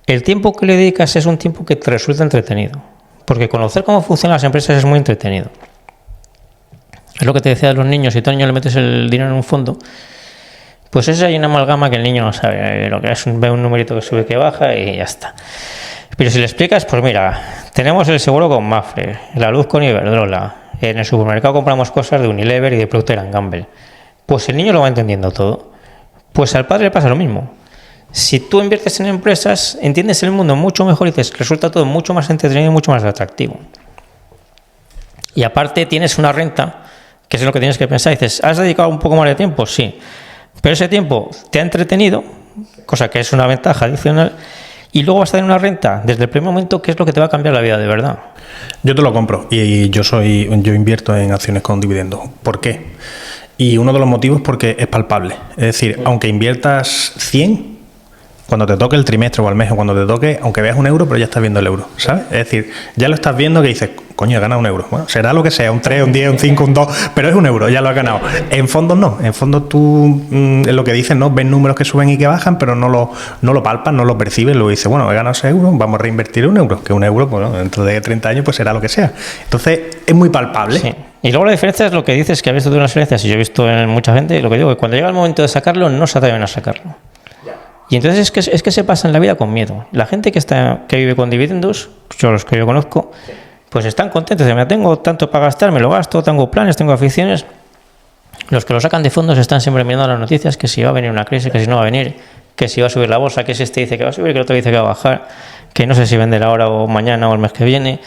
el tiempo que le dedicas es un tiempo que te resulta entretenido, porque conocer cómo funcionan las empresas es muy entretenido. Es lo que te decía de los niños, si tú al niño le metes el dinero en un fondo, pues eso hay una amalgama que el niño no sabe lo que es, ve un numerito que sube, que baja y ya está. Pero si le explicas, pues mira, tenemos el seguro con Mafre, la luz con Iberdrola, en el supermercado compramos cosas de Unilever y de Procter & Gamble. Pues el niño lo va entendiendo todo. Pues al padre le pasa lo mismo. Si tú inviertes en empresas, entiendes el mundo mucho mejor y te resulta todo mucho más entretenido y mucho más atractivo. Y aparte tienes una renta, que es lo que tienes que pensar. Dices, ¿has dedicado un poco más de tiempo? Sí. Pero ese tiempo te ha entretenido, cosa que es una ventaja adicional, y luego vas a tener una renta desde el primer momento, que es lo que te va a cambiar la vida de verdad. Yo te lo compro y yo invierto en acciones con dividendos. ¿Por qué? Y uno de los motivos es porque es palpable. Es decir, aunque inviertas 100, cuando te toque el trimestre o al mes o cuando te toque, aunque veas un euro, pero ya estás viendo el euro, ¿sabes? Es decir, ya lo estás viendo que dices, coño, he ganado 1 euro. Bueno, será lo que sea, un 3, un 10, un 5, un 2, pero es 1 euro, ya lo has ganado. En fondos no, en fondos tú, es lo que dicen, ¿no? Ves números que suben y que bajan, pero no lo palpas, no lo percibes, luego dices, bueno, he ganado 6 euros, vamos a reinvertir 1 euro, que 1 euro, bueno, dentro de 30 años pues será lo que sea. Entonces, es muy palpable. Sí. Y luego la diferencia es lo que dices, que has visto de unas diferencias, y yo he visto en mucha gente, lo que digo, que cuando llega el momento de sacarlo, no se atreven a sacarlo. Y entonces es que se pasa en la vida con miedo. La gente que vive con dividendos, yo los que yo conozco, pues están contentos. Me tengo tanto para gastar, me lo gasto, tengo planes, tengo aficiones. Los que lo sacan de fondos están siempre mirando las noticias, que si va a venir una crisis, que si no va a venir, que si va a subir la bolsa, que si este dice que va a subir, que el otro dice que va a bajar, que no sé si vender ahora o mañana o el mes que viene.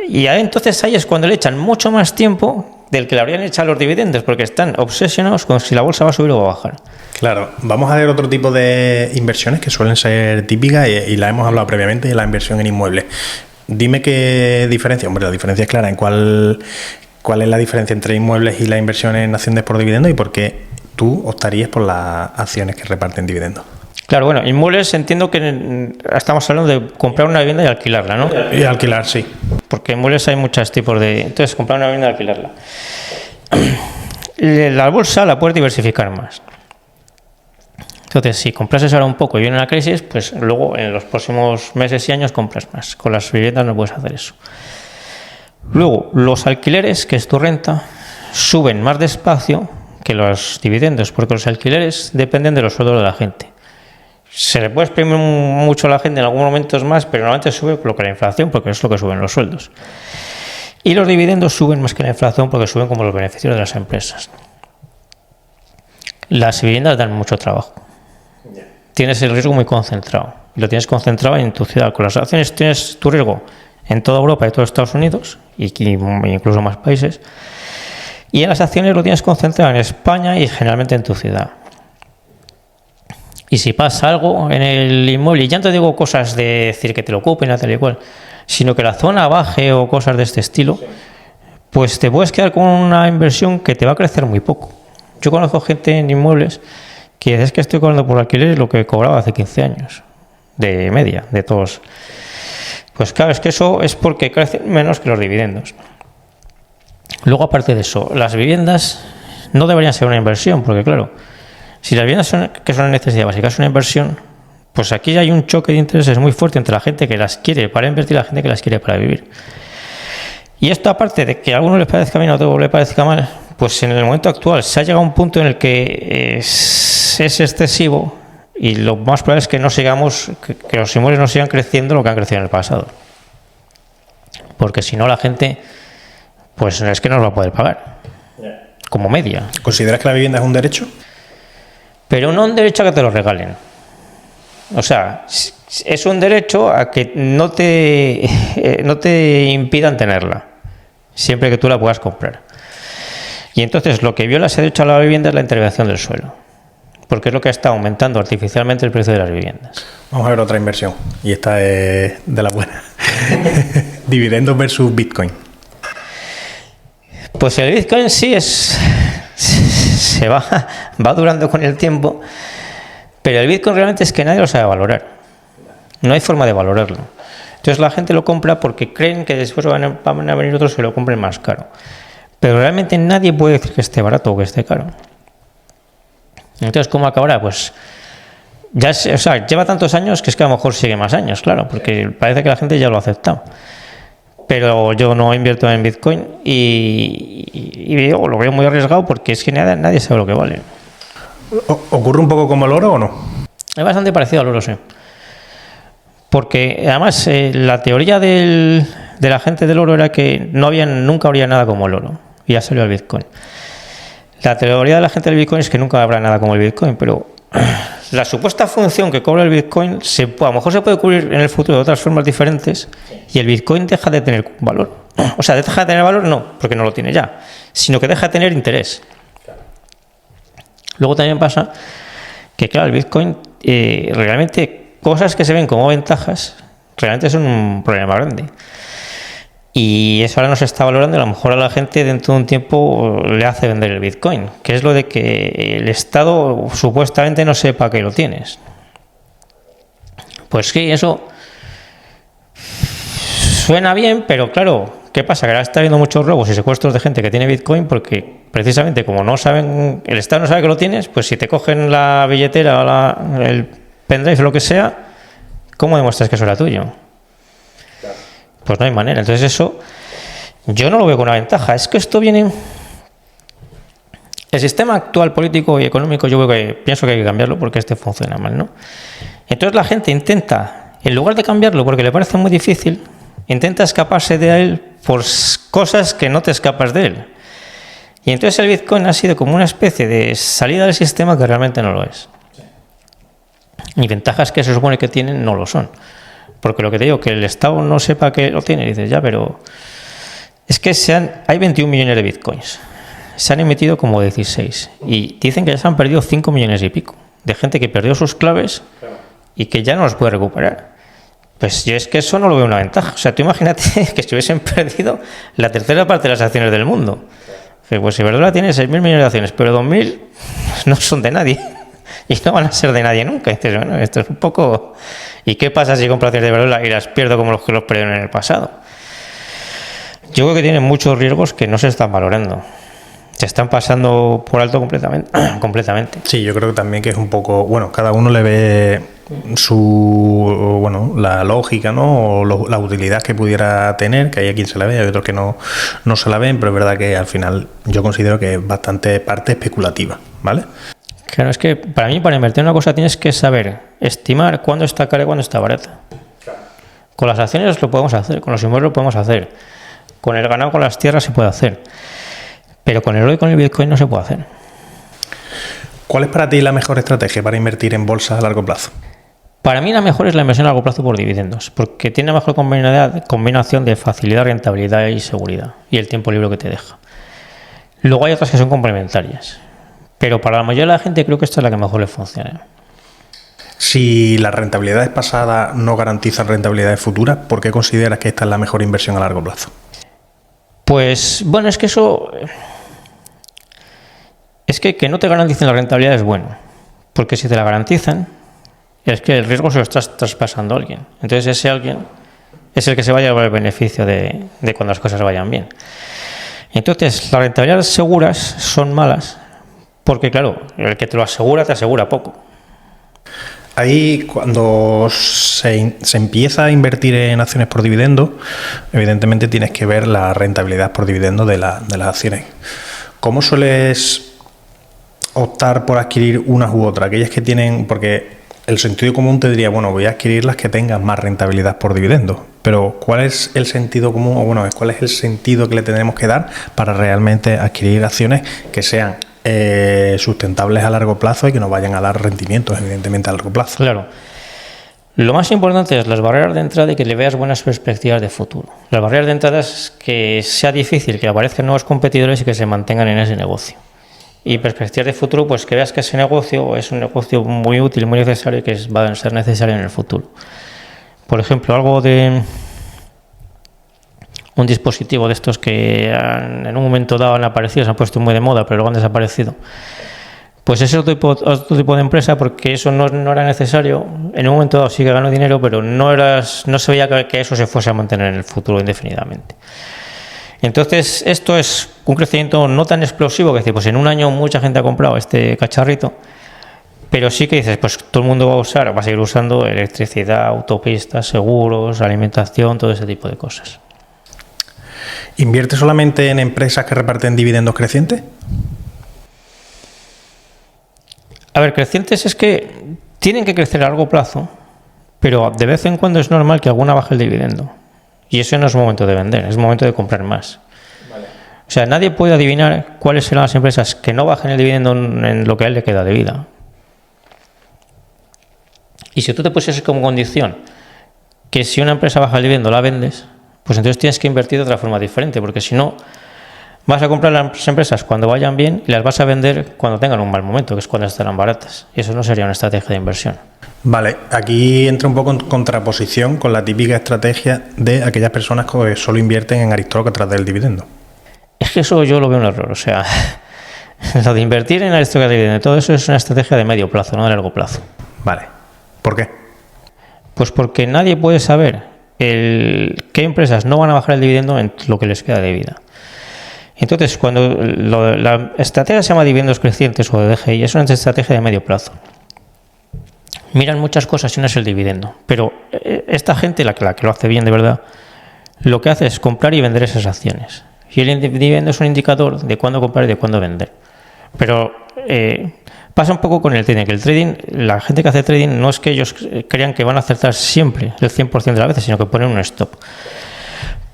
Y entonces ahí es cuando le echan mucho más tiempo del que le habrían echado los dividendos, porque están obsesionados con si la bolsa va a subir o va a bajar. Claro, vamos a ver otro tipo de inversiones que suelen ser típicas y la hemos hablado previamente, de la inversión en inmuebles. Dime qué diferencia, hombre, la diferencia es clara, en cuál es la diferencia entre inmuebles y la inversión en acciones por dividendos y por qué tú optarías por las acciones que reparten dividendos. Claro, bueno, inmuebles entiendo que estamos hablando de comprar una vivienda y alquilarla, ¿no? Y alquilar, sí. Porque en inmuebles hay muchos tipos de... Entonces, comprar una vivienda y alquilarla. La bolsa la puedes diversificar más. Entonces, si comprases ahora un poco y viene una crisis, pues luego en los próximos meses y años compras más. Con las viviendas no puedes hacer eso. Luego, los alquileres, que es tu renta, suben más despacio que los dividendos, porque los alquileres dependen de los sueldos de la gente. Se le puede exprimir mucho a la gente en algunos momentos más, pero normalmente sube lo que la inflación, porque es lo que suben los sueldos. Y los dividendos suben más que la inflación porque suben como los beneficios de las empresas. Las viviendas dan mucho trabajo. Tienes el riesgo muy concentrado. Y lo tienes concentrado en tu ciudad. Con las acciones tienes tu riesgo en toda Europa y todos Estados Unidos, y incluso más países. Y en las acciones lo tienes concentrado en España y generalmente en tu ciudad. Y si pasa algo en el inmueble, y ya no te digo cosas de decir que te lo ocupen, tal y cual, sino que la zona baje o cosas de este estilo, pues te puedes quedar con una inversión que te va a crecer muy poco. Yo conozco gente en inmuebles que es que estoy cobrando por alquiler lo que cobraba hace 15 años, de media, de todos. Pues claro, es que eso es porque crecen menos que los dividendos. Luego, aparte de eso, las viviendas no deberían ser una inversión, porque claro, si las viviendas que son una necesidad básica es una inversión, pues aquí hay un choque de intereses muy fuerte entre la gente que las quiere para invertir y la gente que las quiere para vivir. Y esto, aparte de que a algunos les parezca bien o a otros les parezca mal, pues en el momento actual se ha llegado a un punto en el que es excesivo y lo más probable es que no sigamos, que los inmuebles no sigan creciendo lo que han crecido en el pasado. Porque si no, la gente, pues es que no los va a poder pagar, como media. ¿Consideras que la vivienda es un derecho? Pero no un derecho a que te lo regalen. O sea, es un derecho a que no te impidan tenerla, siempre que tú la puedas comprar. Y entonces lo que viola ese derecho a la vivienda es la intervención del suelo, porque es lo que está aumentando artificialmente el precio de las viviendas. Vamos a ver otra inversión, y esta es de la buena. Dividendos versus Bitcoin. Pues el Bitcoin sí se va durando con el tiempo, pero el Bitcoin realmente es que nadie lo sabe valorar. No hay forma de valorarlo. Entonces la gente lo compra porque creen que después van a venir otros que lo compren más caro. Pero realmente nadie puede decir que esté barato o que esté caro. Entonces, ¿cómo acabará? Pues lleva tantos años que es que a lo mejor sigue más años, claro, porque parece que la gente ya lo ha aceptado. Pero yo no invierto en Bitcoin y lo veo muy arriesgado porque es que nadie sabe lo que vale. ¿Ocurre un poco como el oro o no? Es bastante parecido al oro, sí. Porque además la teoría de la gente del oro era que nunca habría nada como el oro. Y ya salió el Bitcoin. La teoría de la gente del Bitcoin es que nunca habrá nada como el Bitcoin, pero la supuesta función que cobra el Bitcoin a lo mejor se puede cubrir en el futuro de otras formas diferentes y el Bitcoin deja de tener valor. O sea, deja de tener valor no, porque no lo tiene ya, sino que deja de tener interés. Luego también pasa que, claro, el Bitcoin realmente cosas que se ven como ventajas realmente son un problema grande. Y eso ahora no se está valorando y a lo mejor a la gente dentro de un tiempo le hace vender el Bitcoin, que es lo de que el Estado supuestamente no sepa que lo tienes. Pues sí, eso suena bien, pero claro, ¿qué pasa? Que ahora está habiendo muchos robos y secuestros de gente que tiene Bitcoin porque precisamente como no saben, el Estado no sabe que lo tienes, pues si te cogen la billetera o el pendrive o lo que sea, ¿cómo demuestras que eso era tuyo? Pues no hay manera. Entonces eso yo no lo veo con una ventaja. Es que esto viene... El sistema actual político y económico pienso que hay que cambiarlo porque este funciona mal, ¿no? Entonces la gente intenta, en lugar de cambiarlo porque le parece muy difícil, intenta escaparse de él por cosas que no te escapas de él. Y entonces el Bitcoin ha sido como una especie de salida del sistema que realmente no lo es. Y ventajas que se supone que tienen no lo son. Porque lo que te digo, que el Estado no sepa que lo tiene, dices, ya, pero... Es que hay 21 millones de Bitcoins. Se han emitido como 16. Y dicen que ya se han perdido 5 millones y pico. De gente que perdió sus claves y que ya no los puede recuperar. Pues yo es que eso no lo veo una ventaja. O sea, tú imagínate que si hubiesen perdido la tercera parte de las acciones del mundo. Que pues si Iberdrola tiene 6.000 millones de acciones, pero 2.000 no son de nadie. Y no van a ser de nadie nunca. Y dices, bueno, esto es un poco... ¿Y qué pasa si compro acciones de Iberdrola y las pierdo como los que los perdieron en el pasado? Yo creo que tienen muchos riesgos que no se están valorando. Se están pasando por alto completamente. Sí, yo creo que también que es un poco, bueno, cada uno le ve la lógica, ¿no? O la utilidad que pudiera tener, que hay a quien se la ve, hay otros que no se la ven, pero es verdad que al final yo considero que es bastante parte especulativa, ¿vale? Claro, es que para mí, para invertir en una cosa tienes que saber estimar cuándo está cara y cuándo está barata. Con las acciones lo podemos hacer, con los inmuebles lo podemos hacer, con el ganado, con las tierras se puede hacer. Pero con el oro y con el Bitcoin no se puede hacer. ¿Cuál es para ti la mejor estrategia para invertir en bolsa a largo plazo? Para mí la mejor es la inversión a largo plazo por dividendos, porque tiene la mejor combinación de facilidad, rentabilidad y seguridad, y el tiempo libre que te deja. Luego hay otras que son complementarias, pero para la mayoría de la gente creo que esta es la que mejor le funciona. Si las rentabilidades pasadas no garantizan rentabilidades futuras, ¿por qué consideras que esta es la mejor inversión a largo plazo? Pues bueno, es que eso... Es que no te garanticen la rentabilidad es bueno, porque si te la garantizan, es que el riesgo se lo estás traspasando a alguien. Entonces ese alguien es el que se va a llevar el beneficio de cuando las cosas vayan bien. Entonces las rentabilidades seguras son malas, porque claro, el que te asegura poco. Ahí cuando se empieza a invertir en acciones por dividendo, evidentemente tienes que ver la rentabilidad por dividendo de las acciones. ¿Cómo sueles optar por adquirir unas u otras? Aquellas que tienen, porque el sentido común te diría, bueno, voy a adquirir las que tengan más rentabilidad por dividendo, pero ¿cuál es el sentido común, o bueno, cuál es el sentido que le tenemos que dar para realmente adquirir acciones que sean sustentables a largo plazo y que nos vayan a dar rendimientos, evidentemente, a largo plazo? Claro. Lo más importante es las barreras de entrada y que le veas buenas perspectivas de futuro. Las barreras de entrada es que sea difícil que aparezcan nuevos competidores y que se mantengan en ese negocio. Y perspectivas de futuro, pues que veas que ese negocio es un negocio muy útil, muy necesario y que va a ser necesario en el futuro. Por ejemplo, algo de un dispositivo de estos que en un momento dado han aparecido, se han puesto muy de moda, pero luego han desaparecido. Pues ese es otro tipo de empresa, porque eso no era necesario. En un momento dado sí que ganó dinero, pero no se veía que eso se fuese a mantener en el futuro indefinidamente. Entonces, esto es un crecimiento no tan explosivo, que decir, pues en un año mucha gente ha comprado este cacharrito, pero sí que dices, pues todo el mundo va a seguir usando electricidad, autopistas, seguros, alimentación, todo ese tipo de cosas. ¿Invierte solamente en empresas que reparten dividendos crecientes? A ver, crecientes es que tienen que crecer a largo plazo, pero de vez en cuando es normal que alguna baje el dividendo. Y eso no es momento de vender, es momento de comprar más. Vale. O sea, nadie puede adivinar cuáles serán las empresas que no bajen el dividendo en lo que a él le queda de vida. Y si tú te pusieses como condición que si una empresa baja el dividendo la vendes, pues entonces tienes que invertir de otra forma diferente, porque si no, vas a comprar las empresas cuando vayan bien y las vas a vender cuando tengan un mal momento, que es cuando estarán baratas. Y eso no sería una estrategia de inversión. Vale, aquí entra un poco en contraposición con la típica estrategia de aquellas personas que solo invierten en aristócratas del dividendo. Es que eso yo lo veo un error, o sea, lo de invertir en aristócratas del dividendo, todo eso es una estrategia de medio plazo, no de largo plazo. Vale, ¿por qué? Pues porque nadie puede saber qué empresas no van a bajar el dividendo en lo que les queda de vida. Entonces, cuando la estrategia se llama dividendos crecientes o de DGI, es una estrategia de medio plazo. Miran muchas cosas y no es el dividendo. Pero esta gente, la que lo hace bien de verdad, lo que hace es comprar y vender esas acciones. Y el dividendo es un indicador de cuándo comprar y de cuándo vender. Pero pasa un poco con el trading, que el trading, la gente que hace trading no es que ellos crean que van a acertar siempre el 100% de las veces, sino que ponen un stop.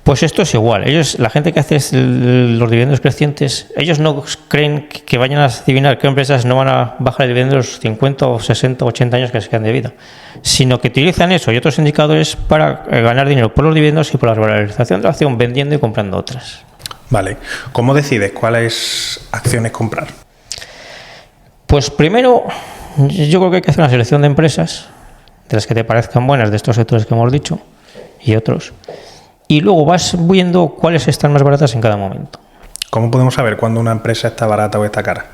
Pues esto es igual. La gente que hace los dividendos crecientes, ellos no creen que vayan a adivinar qué empresas no van a bajar el dividendo los 50 o 60 o 80 años que les quedan de vida, sino que utilizan eso y otros indicadores para ganar dinero por los dividendos y por la valorización de la acción, vendiendo y comprando otras. Vale. ¿Cómo decides cuáles acciones comprar? Pues primero, yo creo que hay que hacer una selección de empresas de las que te parezcan buenas de estos sectores que hemos dicho y otros. Y luego vas viendo cuáles están más baratas en cada momento. ¿Cómo podemos saber cuándo una empresa está barata o está cara?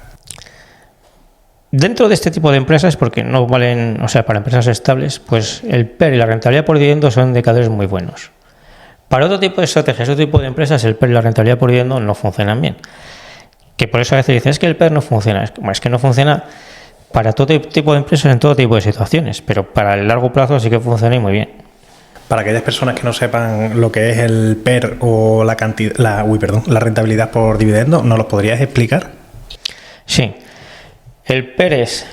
Dentro de este tipo de empresas, porque no valen, o sea, para empresas estables, pues el PER y la rentabilidad por dividendo son indicadores muy buenos. Para otro tipo de estrategias, otro tipo de empresas, el PER y la rentabilidad por dividendo no funcionan bien. Que por eso a veces dicen, es que el PER no funciona. Es que no funciona para todo tipo de empresas en todo tipo de situaciones, pero para el largo plazo sí que funciona y muy bien. Para aquellas personas que no sepan lo que es el PER o la rentabilidad por dividendo, ¿nos lo podrías explicar? Sí. El PER es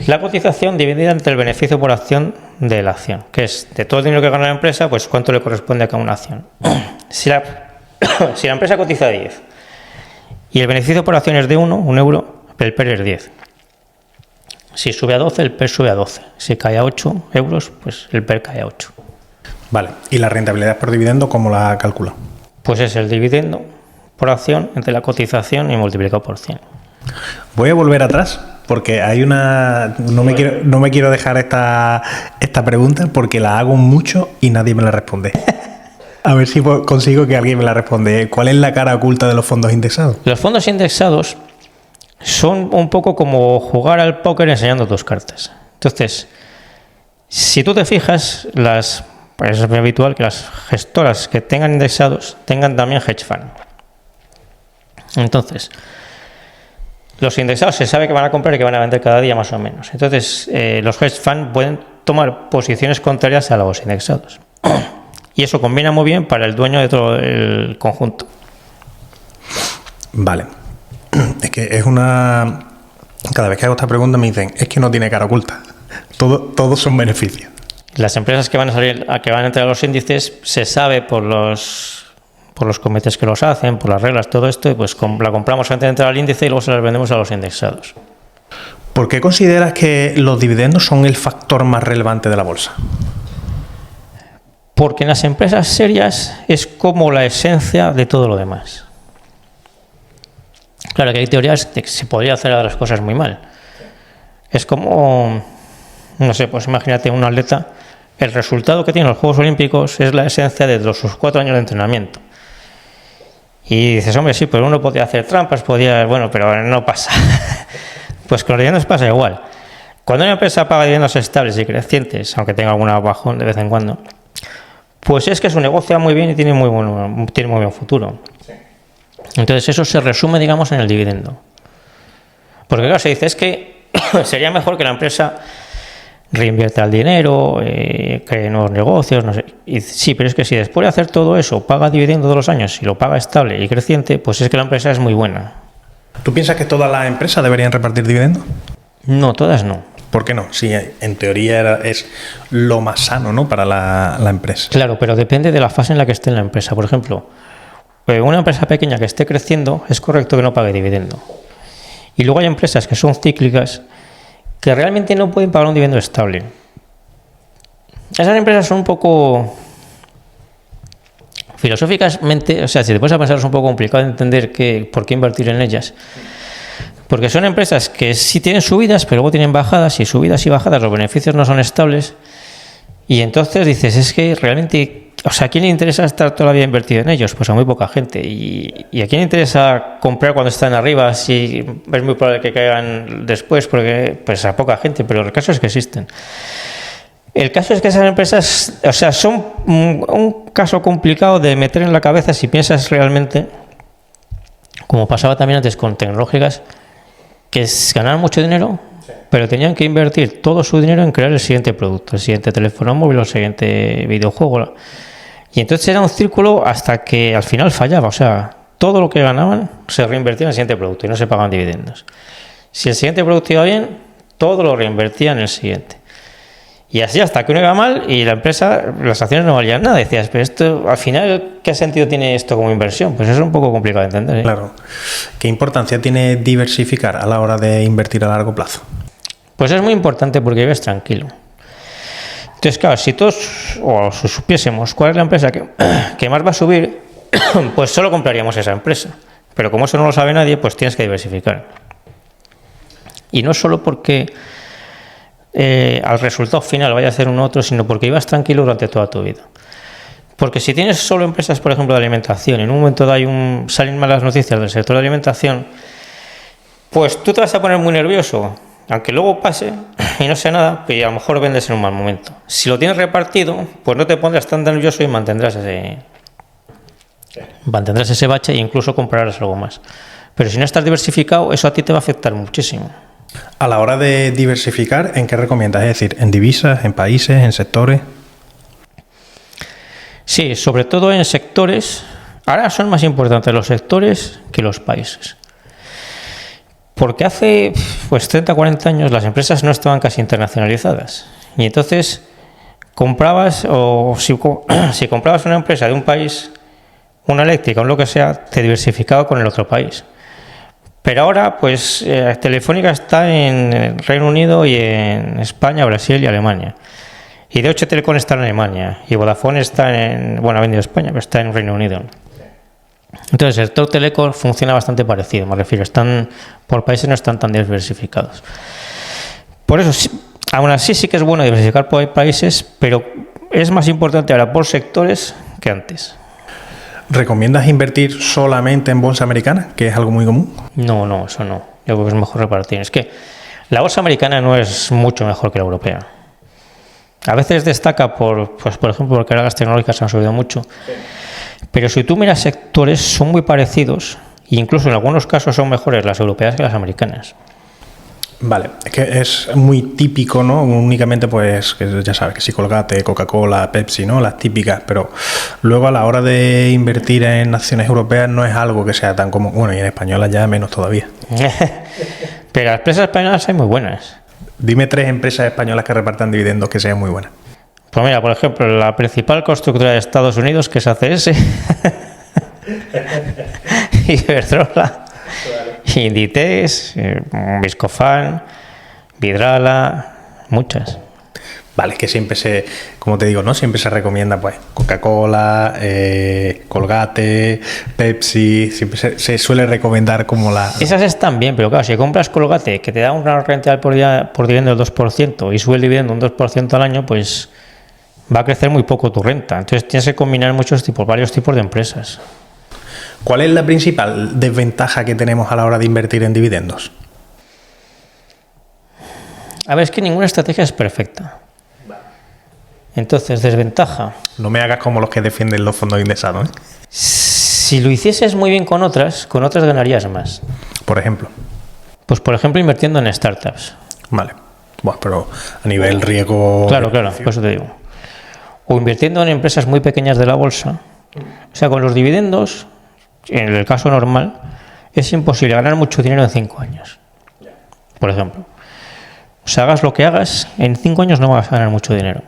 la cotización dividida entre el beneficio por acción de la acción, que es de todo el dinero que gana la empresa, pues cuánto le corresponde a cada una acción. Si la empresa cotiza 10 y el beneficio por acción es de 1 euro, el PER es 10. Si sube a 12, el PER sube a 12. Si cae a 8 euros, pues el PER cae a 8. Vale. ¿Y la rentabilidad por dividendo cómo la calcula? Pues es el dividendo por acción entre la cotización y multiplicado por 100. Voy a volver atrás porque hay una... No me quiero dejar esta pregunta porque la hago mucho y nadie me la responde. A ver si consigo que alguien me la responde. ¿Cuál es la cara oculta de los fondos indexados? Los fondos indexados son un poco como jugar al póker enseñando tus cartas. Entonces, si tú te fijas, pues es muy habitual que las gestoras que tengan indexados tengan también hedge fund. Entonces, los indexados se sabe que van a comprar y que van a vender cada día más o menos. Entonces, los hedge fund pueden tomar posiciones contrarias a los indexados. Y eso combina muy bien para el dueño de todo el conjunto. Vale. Es que es una... Cada vez que hago esta pregunta me dicen, es que no tiene cara oculta. Todos son beneficios. Las empresas que van a entrar a los índices se sabe por los comités que los hacen, por las reglas, todo esto, y pues la compramos antes de entrar al índice y luego se las vendemos a los indexados. ¿Por qué consideras que los dividendos son el factor más relevante de la bolsa? Porque en las empresas serias es como la esencia de todo lo demás. Claro que hay teorías de que se podría hacer las cosas muy mal. Es como, no sé, pues imagínate un atleta, el resultado que tiene los Juegos Olímpicos es la esencia de sus 4 años de entrenamiento. Y dices, hombre, sí, pero uno podía hacer trampas, bueno, pero no pasa. Pues con los dividendos pasa igual. Cuando una empresa paga dividendos estables y crecientes, aunque tenga alguna bajón de vez en cuando, pues es que su negocio va muy bien y tiene muy buen futuro. Sí. Entonces eso se resume, digamos, en el dividendo. Porque claro, se dice, es que sería mejor que la empresa reinvierta el dinero, cree nuevos negocios, no sé. Y sí, pero es que si después de hacer todo eso paga dividendo todos los años y lo paga estable y creciente, pues es que la empresa es muy buena. ¿Tú piensas que todas las empresas deberían repartir dividendos? No, todas no. ¿Por qué no? Sí, en teoría es lo más sano, ¿no?, para la empresa. Claro, pero depende de la fase en la que esté en la empresa. Por ejemplo, una empresa pequeña que esté creciendo, es correcto que no pague dividendo. Y luego hay empresas que son cíclicas que realmente no pueden pagar un dividendo estable. Esas empresas son un poco filosóficamente, o sea, si te pones a pensar, es un poco complicado de entender por qué invertir en ellas. Porque son empresas que sí tienen subidas, pero luego tienen bajadas, y subidas y bajadas, los beneficios no son estables. Y entonces dices, es que realmente, o sea, ¿a quién le interesa estar toda la vida invertido en ellos? Pues a muy poca gente. ¿Y a quién le interesa comprar cuando están arriba si es muy probable que caigan después? Porque pues a poca gente, pero el caso es que existen. El caso es que esas empresas, o sea, son un caso complicado de meter en la cabeza si piensas realmente, como pasaba también antes con tecnológicas, que ganaban mucho dinero, pero tenían que invertir todo su dinero en crear el siguiente producto, el siguiente teléfono móvil, el siguiente videojuego. Y entonces era un círculo hasta que al final fallaba. O sea, todo lo que ganaban se reinvertía en el siguiente producto y no se pagaban dividendos. Si el siguiente producto iba bien, todo lo reinvertía en el siguiente. Y así hasta que uno iba mal y la empresa, las acciones no valían nada. Decías, pero esto, al final, ¿qué sentido tiene esto como inversión? Pues eso es un poco complicado de entender, ¿eh? Claro. ¿Qué importancia tiene diversificar a la hora de invertir a largo plazo? Pues es muy importante porque vives tranquilo. Entonces, claro, si todos o supiésemos cuál es la empresa que más va a subir, pues solo compraríamos esa empresa. Pero como eso no lo sabe nadie, pues tienes que diversificar. Y no solo porque al resultado final vaya a hacer un otro, sino porque ibas tranquilo durante toda tu vida. Porque si tienes solo empresas, por ejemplo, de alimentación, y en un momento dado salen malas noticias del sector de alimentación, pues tú te vas a poner muy nervioso, aunque luego pase y no sea nada, pero a lo mejor vendes en un mal momento. Si lo tienes repartido, pues no te pondrás tan nervioso y mantendrás ese bache e incluso comprarás algo más. Pero si no estás diversificado, eso a ti te va a afectar muchísimo. A la hora de diversificar, ¿en qué recomiendas? Es decir, ¿en divisas, en países, en sectores? Sí, sobre todo en sectores. Ahora son más importantes los sectores que los países. Porque hace 30, 40 años las empresas no estaban casi internacionalizadas. Y entonces comprabas, o si comprabas una empresa de un país, una eléctrica o lo que sea, te diversificaba con el otro país. Pero ahora, pues, Telefónica está en Reino Unido y en España, Brasil y Alemania. Y Deutsche Telekom está en Alemania. Y Vodafone está ha vendido España, pero está en Reino Unido. Entonces, el sector teleco funciona bastante parecido, me refiero. Por países no están tan diversificados. Por eso, aún así sí que es bueno diversificar por países, pero es más importante ahora por sectores que antes. ¿Recomiendas invertir solamente en bolsa americana, que es algo muy común? No, eso no. Yo creo que es mejor repartir. Es que la bolsa americana no es mucho mejor que la europea. A veces destaca por ejemplo, porque ahora las tecnológicas han subido mucho. Pero si tú miras sectores, son muy parecidos e incluso en algunos casos son mejores las europeas que las americanas. Vale, es que es muy típico, ¿no? Únicamente, pues, que ya sabes, que si Colgate, Coca-Cola, Pepsi, ¿no? Las típicas, pero luego a la hora de invertir en acciones europeas no es algo que sea tan común. Bueno, y en españolas ya menos todavía. Pero las empresas españolas hay muy buenas. Dime 3 empresas españolas que repartan dividendos que sean muy buenas. Pues mira, por ejemplo, la principal constructora de Estados Unidos, que es ACS, Iberdrola, Inditex, Viscofan, Vidrala, muchas. Vale, es que siempre como te digo, ¿no? Siempre se recomienda, pues, Coca-Cola, Colgate, Pepsi, siempre se suele recomendar como Esas están bien, pero claro, si compras Colgate, que te da una rentabilidad por dividendo del 2% y sube el dividendo un 2% al año, pues va a crecer muy poco tu renta. Entonces tienes que combinar varios tipos de empresas. ¿Cuál es la principal desventaja que tenemos a la hora de invertir en dividendos? A ver, es que ninguna estrategia es perfecta. Entonces, desventaja. No me hagas como los que defienden los fondos indexados, ¿eh? Si lo hicieses muy bien con otras ganarías más. Por ejemplo. Pues, por ejemplo, invirtiendo en startups. Vale. Bueno, pero a nivel riesgo... Claro, por eso te digo. O invirtiendo en empresas muy pequeñas de la bolsa. O sea, con los dividendos, en el caso normal, es imposible ganar mucho dinero en 5 años. Por ejemplo. O sea, hagas lo que hagas, en 5 años no vas a ganar mucho dinero.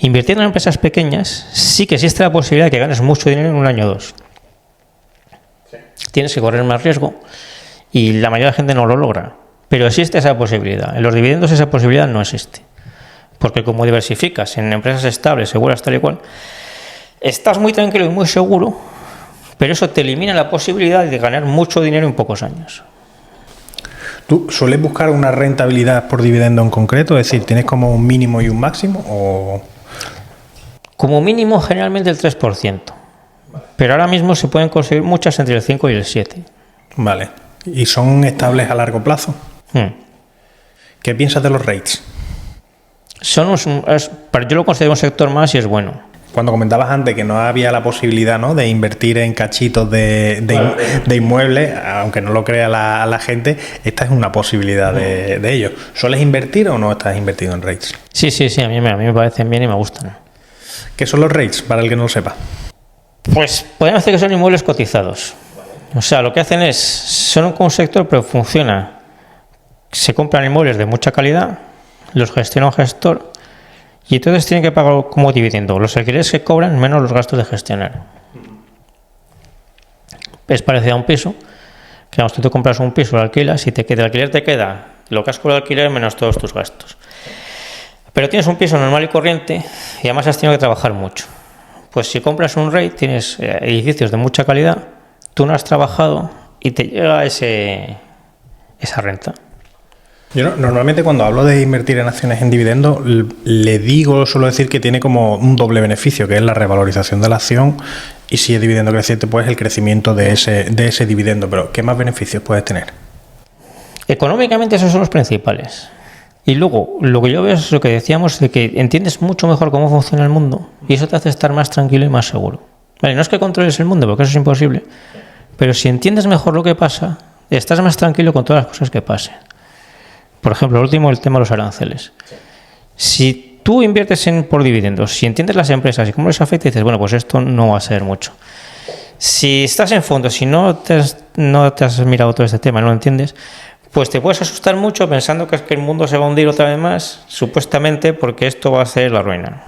Invirtiendo en empresas pequeñas, sí que existe la posibilidad de que ganes mucho dinero en 1 año o 2. Sí. Tienes que correr más riesgo y la mayoría de la gente no lo logra. Pero existe esa posibilidad. En los dividendos esa posibilidad no existe. Porque como diversificas en empresas estables, seguras, tal y cual, estás muy tranquilo y muy seguro, pero eso te elimina la posibilidad de ganar mucho dinero en pocos años. ¿Tú sueles buscar una rentabilidad por dividendo en concreto? Es decir, ¿tienes como un mínimo y un máximo? O... Como mínimo, generalmente el 3%. Pero ahora mismo se pueden conseguir muchas entre el 5 y el 7. Vale. ¿Y son estables a largo plazo? ¿Qué piensas de los REITs? Yo lo considero un sector más y es bueno. Cuando comentabas antes que no había la posibilidad, ¿no?, de invertir en cachitos de inmuebles, aunque no lo crea la gente, esta es una posibilidad de ello. ¿Sueles invertir o no estás invertido en REITs? Sí, a mí me parecen bien y me gustan. ¿Qué son los REITs, para el que no lo sepa? Pues podemos decir que son inmuebles cotizados. O sea, lo que hacen son como un sector, pero funciona. Se compran inmuebles de mucha calidad, los gestiona un gestor y entonces tienen que pagar como dividendo los alquileres que cobran menos los gastos de gestionar. Es parecido a un piso, que tú te compras un piso, lo alquilas y el alquiler te queda lo que has cobrado de alquiler menos todos tus gastos. Pero tienes un piso normal y corriente y además has tenido que trabajar mucho. Pues si compras un REIT, tienes edificios de mucha calidad, tú no has trabajado y te llega esa renta. Yo normalmente cuando hablo de invertir en acciones en dividendo, suelo decir que tiene como un doble beneficio, que es la revalorización de la acción, y si es dividendo creciente, pues el crecimiento de ese dividendo. Pero ¿qué más beneficios puedes tener? Económicamente esos son los principales. Y luego, lo que yo veo es lo que decíamos, de que entiendes mucho mejor cómo funciona el mundo y eso te hace estar más tranquilo y más seguro. Vale, no es que controles el mundo, porque eso es imposible, pero si entiendes mejor lo que pasa, estás más tranquilo con todas las cosas que pasen. Por ejemplo, el último, el tema de los aranceles. Si tú inviertes por dividendos, si entiendes las empresas y cómo les afecta, dices, bueno, pues esto no va a ser mucho. Si estás en fondo, si no te has mirado todo este tema, no lo entiendes, pues te puedes asustar mucho pensando que es que el mundo se va a hundir otra vez más, supuestamente porque esto va a ser la ruina.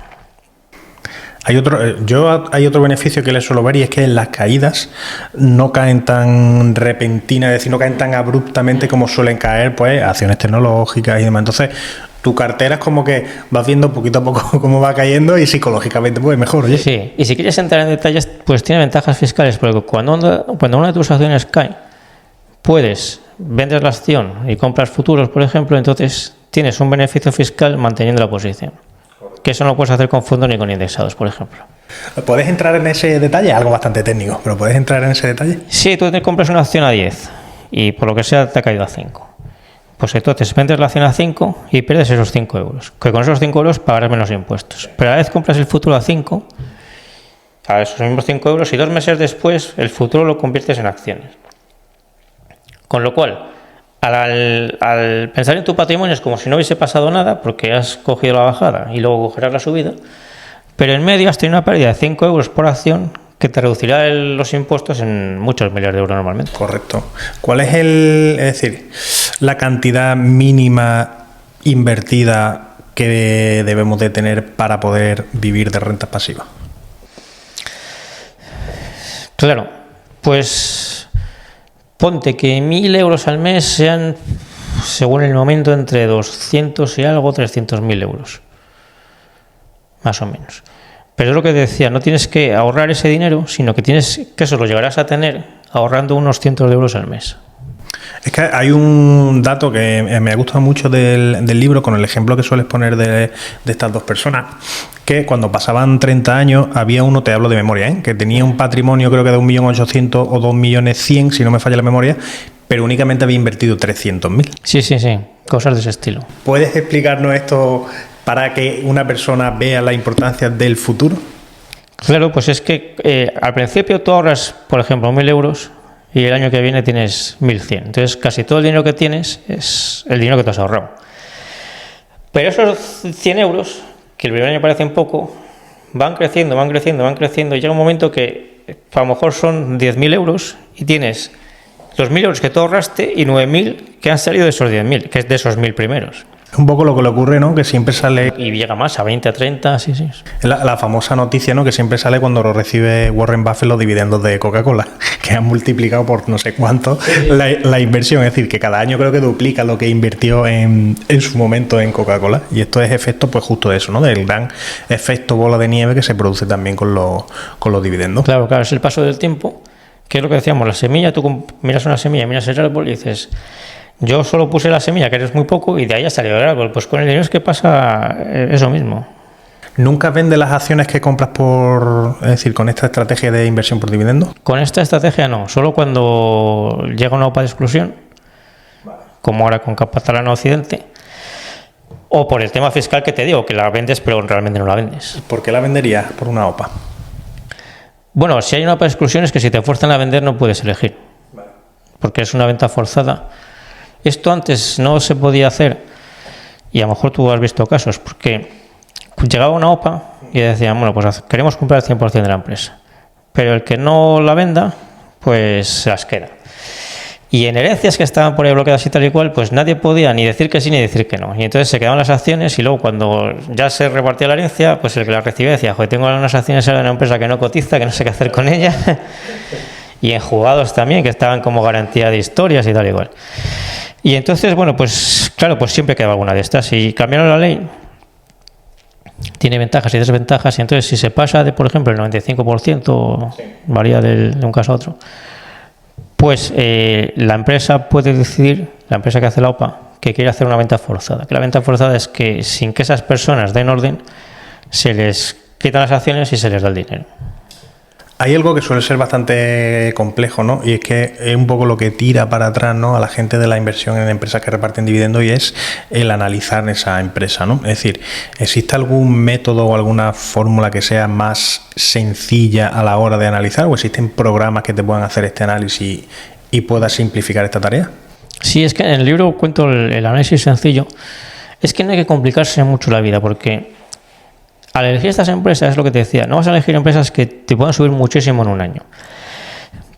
Hay otro beneficio que le suelo ver, y es que las caídas no caen tan repentinas, es decir, no caen tan abruptamente como suelen caer pues acciones tecnológicas y demás. Entonces, tu cartera es como que vas viendo poquito a poco cómo va cayendo y psicológicamente pues mejor, oye. Sí, y si quieres entrar en detalles, pues tiene ventajas fiscales, porque cuando una de tus acciones cae, vendes la acción y compras futuros, por ejemplo, entonces tienes un beneficio fiscal manteniendo la posición. Que eso no lo puedes hacer con fondos ni con indexados, por ejemplo. ¿Puedes entrar en ese detalle? Algo bastante técnico, pero ¿puedes entrar en ese detalle? Sí, tú te compras una acción a 10 y por lo que sea te ha caído a 5. Pues entonces vendes la acción a 5 y pierdes esos 5 euros. Que con esos 5 euros pagarás menos impuestos. Pero a la vez compras el futuro a 5, a esos mismos 5 euros, y 2 meses después el futuro lo conviertes en acciones. Con lo cual, al pensar en tu patrimonio es como si no hubiese pasado nada, porque has cogido la bajada y luego cogerás la subida, pero en medio has tenido una pérdida de 5 euros por acción que te reducirá los impuestos en muchos miles de euros normalmente. Correcto. ¿Cuál es la cantidad mínima invertida que debemos de tener para poder vivir de rentas pasivas? Claro, pues ponte que 1.000 euros al mes sean, según el momento, entre 200 y algo, 300.000 euros. Más o menos. Pero es lo que decía, no tienes que ahorrar ese dinero, sino que eso lo llegarás a tener ahorrando unos cientos de euros al mes. Es que hay un dato que me ha gustado mucho del libro, con el ejemplo que sueles poner de estas dos personas, que cuando pasaban 30 años había uno, te hablo de memoria, que tenía un patrimonio creo que de 1.800.000 o 2.100.000, si no me falla la memoria, pero únicamente había invertido 300.000. Sí, cosas de ese estilo. ¿Puedes explicarnos esto para que una persona vea la importancia del futuro? Claro, pues es que al principio tú ahorras, por ejemplo, 1.000 euros y el año que viene tienes 1.100. Entonces casi todo el dinero que tienes es el dinero que te has ahorrado. Pero esos 100 euros, que el primer año parecen poco, van creciendo y llega un momento que a lo mejor son 10.000 euros y tienes los 1.000 euros que tú ahorraste y 9.000 que han salido de esos 10.000, que es de esos 1.000 primeros. Es un poco lo que le ocurre, ¿no? Que siempre sale... Y llega más, a 20, a 30, sí. La famosa noticia, ¿no? Que siempre sale cuando lo recibe Warren Buffett los dividendos de Coca-Cola, que han multiplicado por no sé cuánto la inversión. Es decir, que cada año creo que duplica lo que invirtió en su momento en Coca-Cola. Y esto es efecto, pues justo de eso, ¿no? Del gran efecto bola de nieve que se produce también con los dividendos. Claro, es el paso del tiempo, que es lo que decíamos, la semilla, tú miras una semilla, miras el árbol y dices... Yo solo puse la semilla, que eres muy poco, y de ahí ha salido el árbol. Pues con el dinero es que pasa eso mismo. ¿Nunca vendes las acciones que compras con esta estrategia de inversión por dividendo? Con esta estrategia no, solo cuando llega una OPA de exclusión, como ahora con Capitalana Occidente. O por el tema fiscal que te digo, que la vendes pero realmente no la vendes. ¿Por qué la venderías por una OPA? Bueno, si hay una OPA de exclusión es que si te fuerzan a vender no puedes elegir. Porque es una venta forzada. Esto antes no se podía hacer, y a lo mejor tú has visto casos, porque llegaba una OPA y decían, bueno, pues queremos comprar el 100% de la empresa, pero el que no la venda, pues se las queda. Y en herencias que estaban por ahí bloqueadas y tal y cual, pues nadie podía ni decir que sí ni decir que no. Y entonces se quedaban las acciones y luego cuando ya se repartía la herencia, pues el que la recibía decía, joder, tengo unas acciones en una empresa que no cotiza, que no sé qué hacer con ella. Y en juzgados también, que estaban como garantía de historias y tal y cual. Y entonces, bueno, pues claro, pues siempre quedaba alguna de estas. Y cambiaron la ley, tiene ventajas y desventajas, y entonces si se pasa de, por ejemplo, el 95%, varía de un caso a otro, pues la empresa puede decidir, la empresa que hace la OPA, que quiere hacer una venta forzada. Que la venta forzada es que sin que esas personas den orden, se les quitan las acciones y se les da el dinero. Hay algo que suele ser bastante complejo, ¿no? Y es que es un poco lo que tira para atrás, ¿no?, a la gente de la inversión en empresas que reparten dividendos, y es el analizar esa empresa, ¿no? Es decir, ¿existe algún método o alguna fórmula que sea más sencilla a la hora de analizar, o existen programas que te puedan hacer este análisis y puedas simplificar esta tarea? Sí, es que en el libro cuento el análisis sencillo. Es que no hay que complicarse mucho la vida, porque al elegir estas empresas, es lo que te decía, no vas a elegir empresas que te puedan subir muchísimo en un año.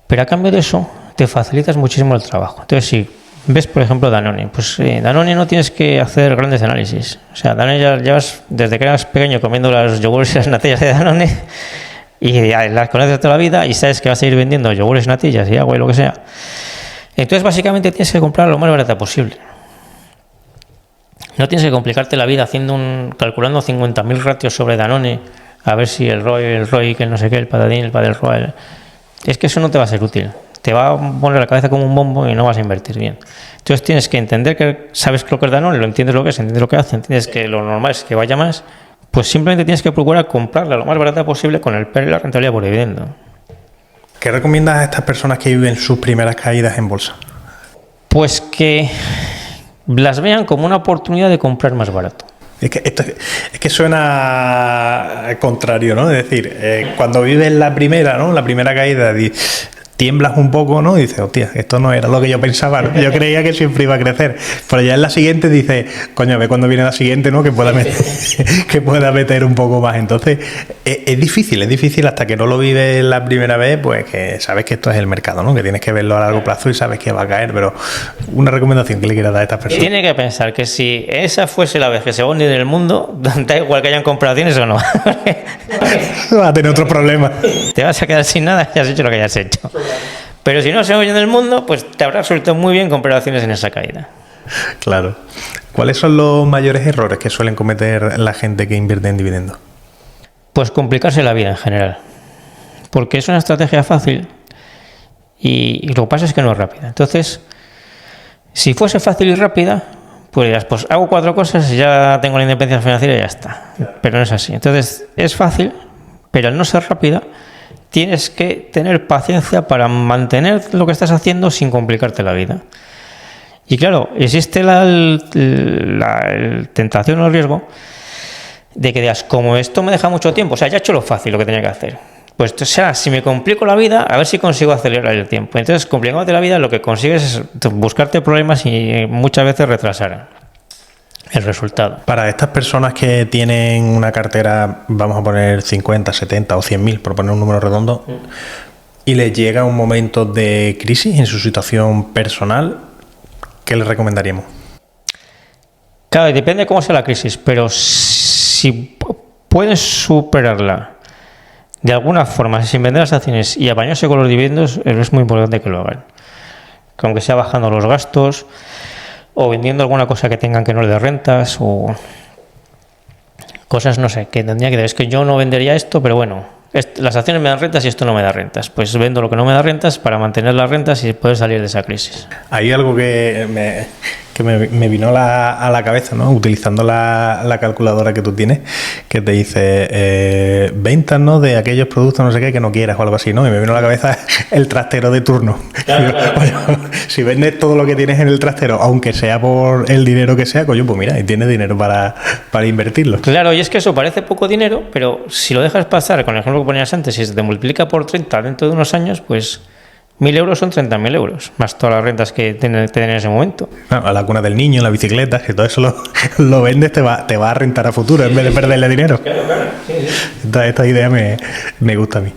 Pero a cambio de eso, te facilitas muchísimo el trabajo. Entonces, si ves, por ejemplo, Danone, pues Danone no tienes que hacer grandes análisis. O sea, Danone ya llevas desde que eras pequeño comiendo los yogures y las natillas de Danone, y ya las conoces toda la vida y sabes que vas a ir vendiendo yogures, natillas y agua y lo que sea. Entonces, básicamente tienes que comprar lo más barata posible. No tienes que complicarte la vida calculando 50.000 ratios sobre Danone, a ver si el ROI, que el no sé qué, el patadín, el padel. Es que eso no te va a ser útil. Te va a poner la cabeza como un bombo y no vas a invertir bien. Entonces tienes que entender que sabes lo que es Danone, lo entiendes lo que es, entiendes lo que hace, entiendes que lo normal es que vaya más, pues simplemente tienes que procurar comprarla lo más barata posible con el PER y la rentabilidad por dividendo. ¿Qué recomiendas a estas personas que viven sus primeras caídas en bolsa? Pues que las vean como una oportunidad de comprar más barato. Es que suena al contrario, ¿no? Es decir, cuando vives la primera, ¿no?, la primera caída, tiemblas un poco, ¿no? Y dices, hostia, esto no era lo que yo pensaba, ¿no? Yo creía que siempre iba a crecer. Pero ya en la siguiente dices, coño, a ver cuando viene la siguiente, ¿no?, que pueda meter un poco más. Entonces, es difícil hasta que no lo vives la primera vez, pues que sabes que esto es el mercado, ¿no? Que tienes que verlo a largo plazo y sabes que va a caer. Pero una recomendación que le quieras dar a estas personas. Tiene que pensar que si esa fuese la vez que se va a hundir el mundo, da igual que hayan comprado acciones o no. Va a tener otros problemas. Te vas a quedar sin nada y has hecho lo que hayas hecho. Pero si no se oye en el mundo, pues te habrá resultado muy bien comprar acciones en esa caída. Claro. ¿Cuáles son los mayores errores que suelen cometer la gente que invierte en dividendos? Pues complicarse la vida en general. Porque es una estrategia fácil y lo que pasa es que no es rápida. Entonces, si fuese fácil y rápida, pues dirás, pues hago 4 cosas y ya tengo la independencia financiera y ya está. Pero no es así. Entonces, es fácil, pero al no ser rápida, tienes que tener paciencia para mantener lo que estás haciendo sin complicarte la vida. Y claro, existe la tentación o el riesgo de que digas, como esto me deja mucho tiempo, o sea, ya he hecho lo fácil, lo que tenía que hacer. Pues, o sea, si me complico la vida, a ver si consigo acelerar el tiempo. Entonces, complicándote la vida, lo que consigues es buscarte problemas y muchas veces retrasar el resultado. Para estas personas que tienen una cartera, vamos a poner 50, 70 o 100.000, por poner un número redondo, y les llega un momento de crisis en su situación personal, ¿qué les recomendaríamos? Claro, depende de cómo sea la crisis, pero si pueden superarla de alguna forma sin vender las acciones y apañarse con los dividendos, es muy importante que lo hagan. Que aunque sea bajando los gastos o vendiendo alguna cosa que tengan que no le dé rentas o cosas, no sé, que tendría que decir, es que yo no vendería esto, pero bueno, las acciones me dan rentas y esto no me da rentas. Pues vendo lo que no me da rentas para mantener las rentas y poder salir de esa crisis. Hay algo que que me vino a la cabeza, ¿no? Utilizando la calculadora que tú tienes, que te dice ventas, ¿no? De aquellos productos, no sé qué, que no quieras o algo así, ¿no? Y me vino a la cabeza el trastero de turno. Claro. Bueno, si vendes todo lo que tienes en el trastero, aunque sea por el dinero que sea, coño, pues mira, y tienes dinero para invertirlo. Claro, y es que eso parece poco dinero, pero si lo dejas pasar, con el ejemplo que ponías antes, si se te multiplica por 30 dentro de unos años, pues 1.000 euros son 30.000 euros, más todas las rentas que tienen en ese momento. Claro, a la cuna del niño, la bicicleta, que todo eso lo vendes, te va a rentar a futuro en vez de perderle dinero. Claro. Sí. Esta idea me gusta a mí.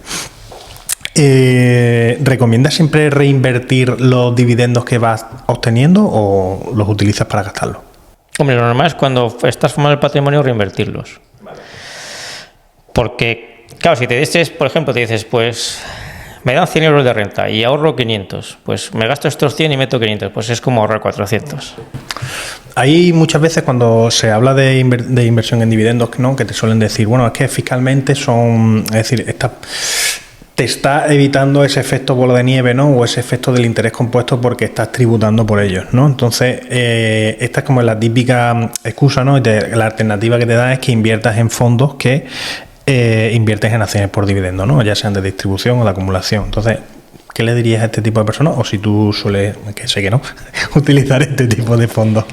¿Recomiendas siempre reinvertir los dividendos que vas obteniendo o los utilizas para gastarlos? Hombre, lo normal es cuando estás formando el patrimonio reinvertirlos. Vale. Porque, claro, si te dices, por ejemplo, te dices, pues me dan 100 euros de renta y ahorro 500, pues me gasto estos 100 y meto 500, pues es como ahorrar 400. Hay muchas veces cuando se habla de inversión en dividendos, ¿no? Que te suelen decir, bueno, es que fiscalmente es decir, te está evitando ese efecto bola de nieve, ¿no? O ese efecto del interés compuesto porque estás tributando por ellos, ¿no? Entonces, esta es como la típica excusa, ¿no? La alternativa que te da es que inviertas en fondos que inviertes en acciones por dividendo, ¿no? Ya sean de distribución o de acumulación. Entonces, ¿qué le dirías a este tipo de personas? O si tú sueles, que sé que no, utilizar este tipo de fondos.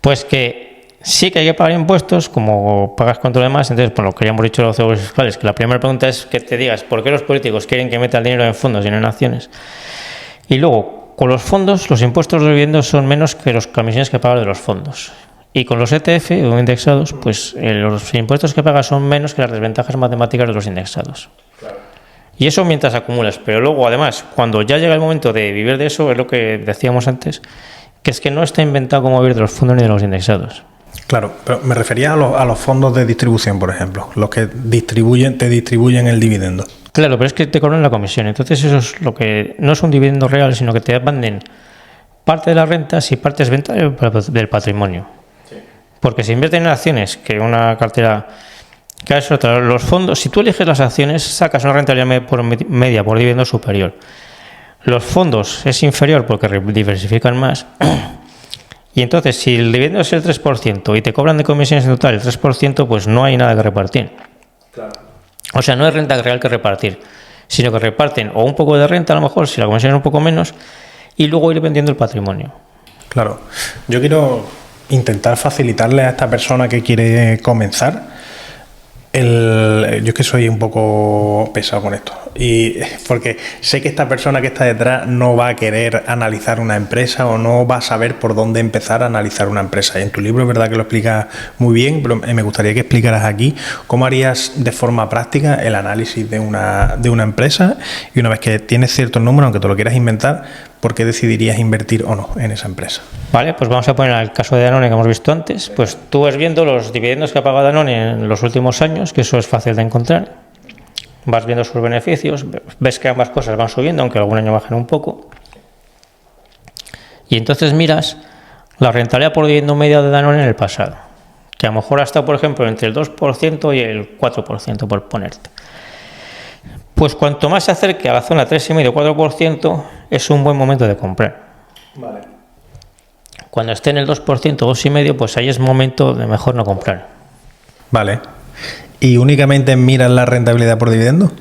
Pues que sí que hay que pagar impuestos, como pagas con todo lo demás. Entonces, por lo que ya hemos dicho de los euros fiscales, que la primera pregunta es que te digas por qué los políticos quieren que meta el dinero en fondos y no en acciones. Y luego, con los fondos, los impuestos de los dividendos son menos que las comisiones que pagas de los fondos. Y con los ETF o indexados, pues los impuestos que pagas son menos que las desventajas matemáticas de los indexados. Claro. Y eso mientras acumulas. Pero luego, además, cuando ya llega el momento de vivir de eso, es lo que decíamos antes, que es que no está inventado cómo vivir de los fondos ni de los indexados. Claro, pero me refería a los fondos de distribución, por ejemplo, los que te distribuyen el dividendo. Claro, pero es que te cobran la comisión. Entonces eso es lo que no es un dividendo real, sino que te manden parte de las rentas y parte es venta del patrimonio. Sí. Porque si invierten en acciones, que una cartera, que es otra, los fondos, si tú eliges las acciones, sacas una rentabilidad media por dividendo superior. Los fondos es inferior porque diversifican más. Y entonces, si el dividendo es el 3% y te cobran de comisiones en total el 3%, pues no hay nada que repartir. Claro. O sea, no es renta real que repartir, sino que reparten o un poco de renta, a lo mejor, si la comisión es un poco menos, y luego ir vendiendo el patrimonio. Claro. Yo quiero intentar facilitarle a esta persona que quiere comenzar. Yo es que soy un poco pesado con esto, y porque sé que esta persona que está detrás no va a querer analizar una empresa o no va a saber por dónde empezar a analizar una empresa. Y en tu libro es verdad que lo explicas muy bien, pero me gustaría que explicaras aquí cómo harías de forma práctica el análisis de una empresa, y una vez que tienes ciertos números, aunque te lo quieras inventar, ¿por qué decidirías invertir o no en esa empresa? Vale, pues vamos a poner el caso de Danone que hemos visto antes. Pues tú vas viendo los dividendos que ha pagado Danone en los últimos años, que eso es fácil de encontrar. Vas viendo sus beneficios, ves que ambas cosas van subiendo, aunque algún año bajan un poco. Y entonces miras la rentabilidad por dividendo media de Danone en el pasado, que a lo mejor ha estado, por ejemplo, entre el 2% y el 4%, por ponerte. Pues cuanto más se acerque a la zona 3,5-4%, es un buen momento de comprar. Vale. Cuando esté en el 2%, 2,5%, pues ahí es momento de mejor no comprar. Vale. ¿Y únicamente miras la rentabilidad por dividendo?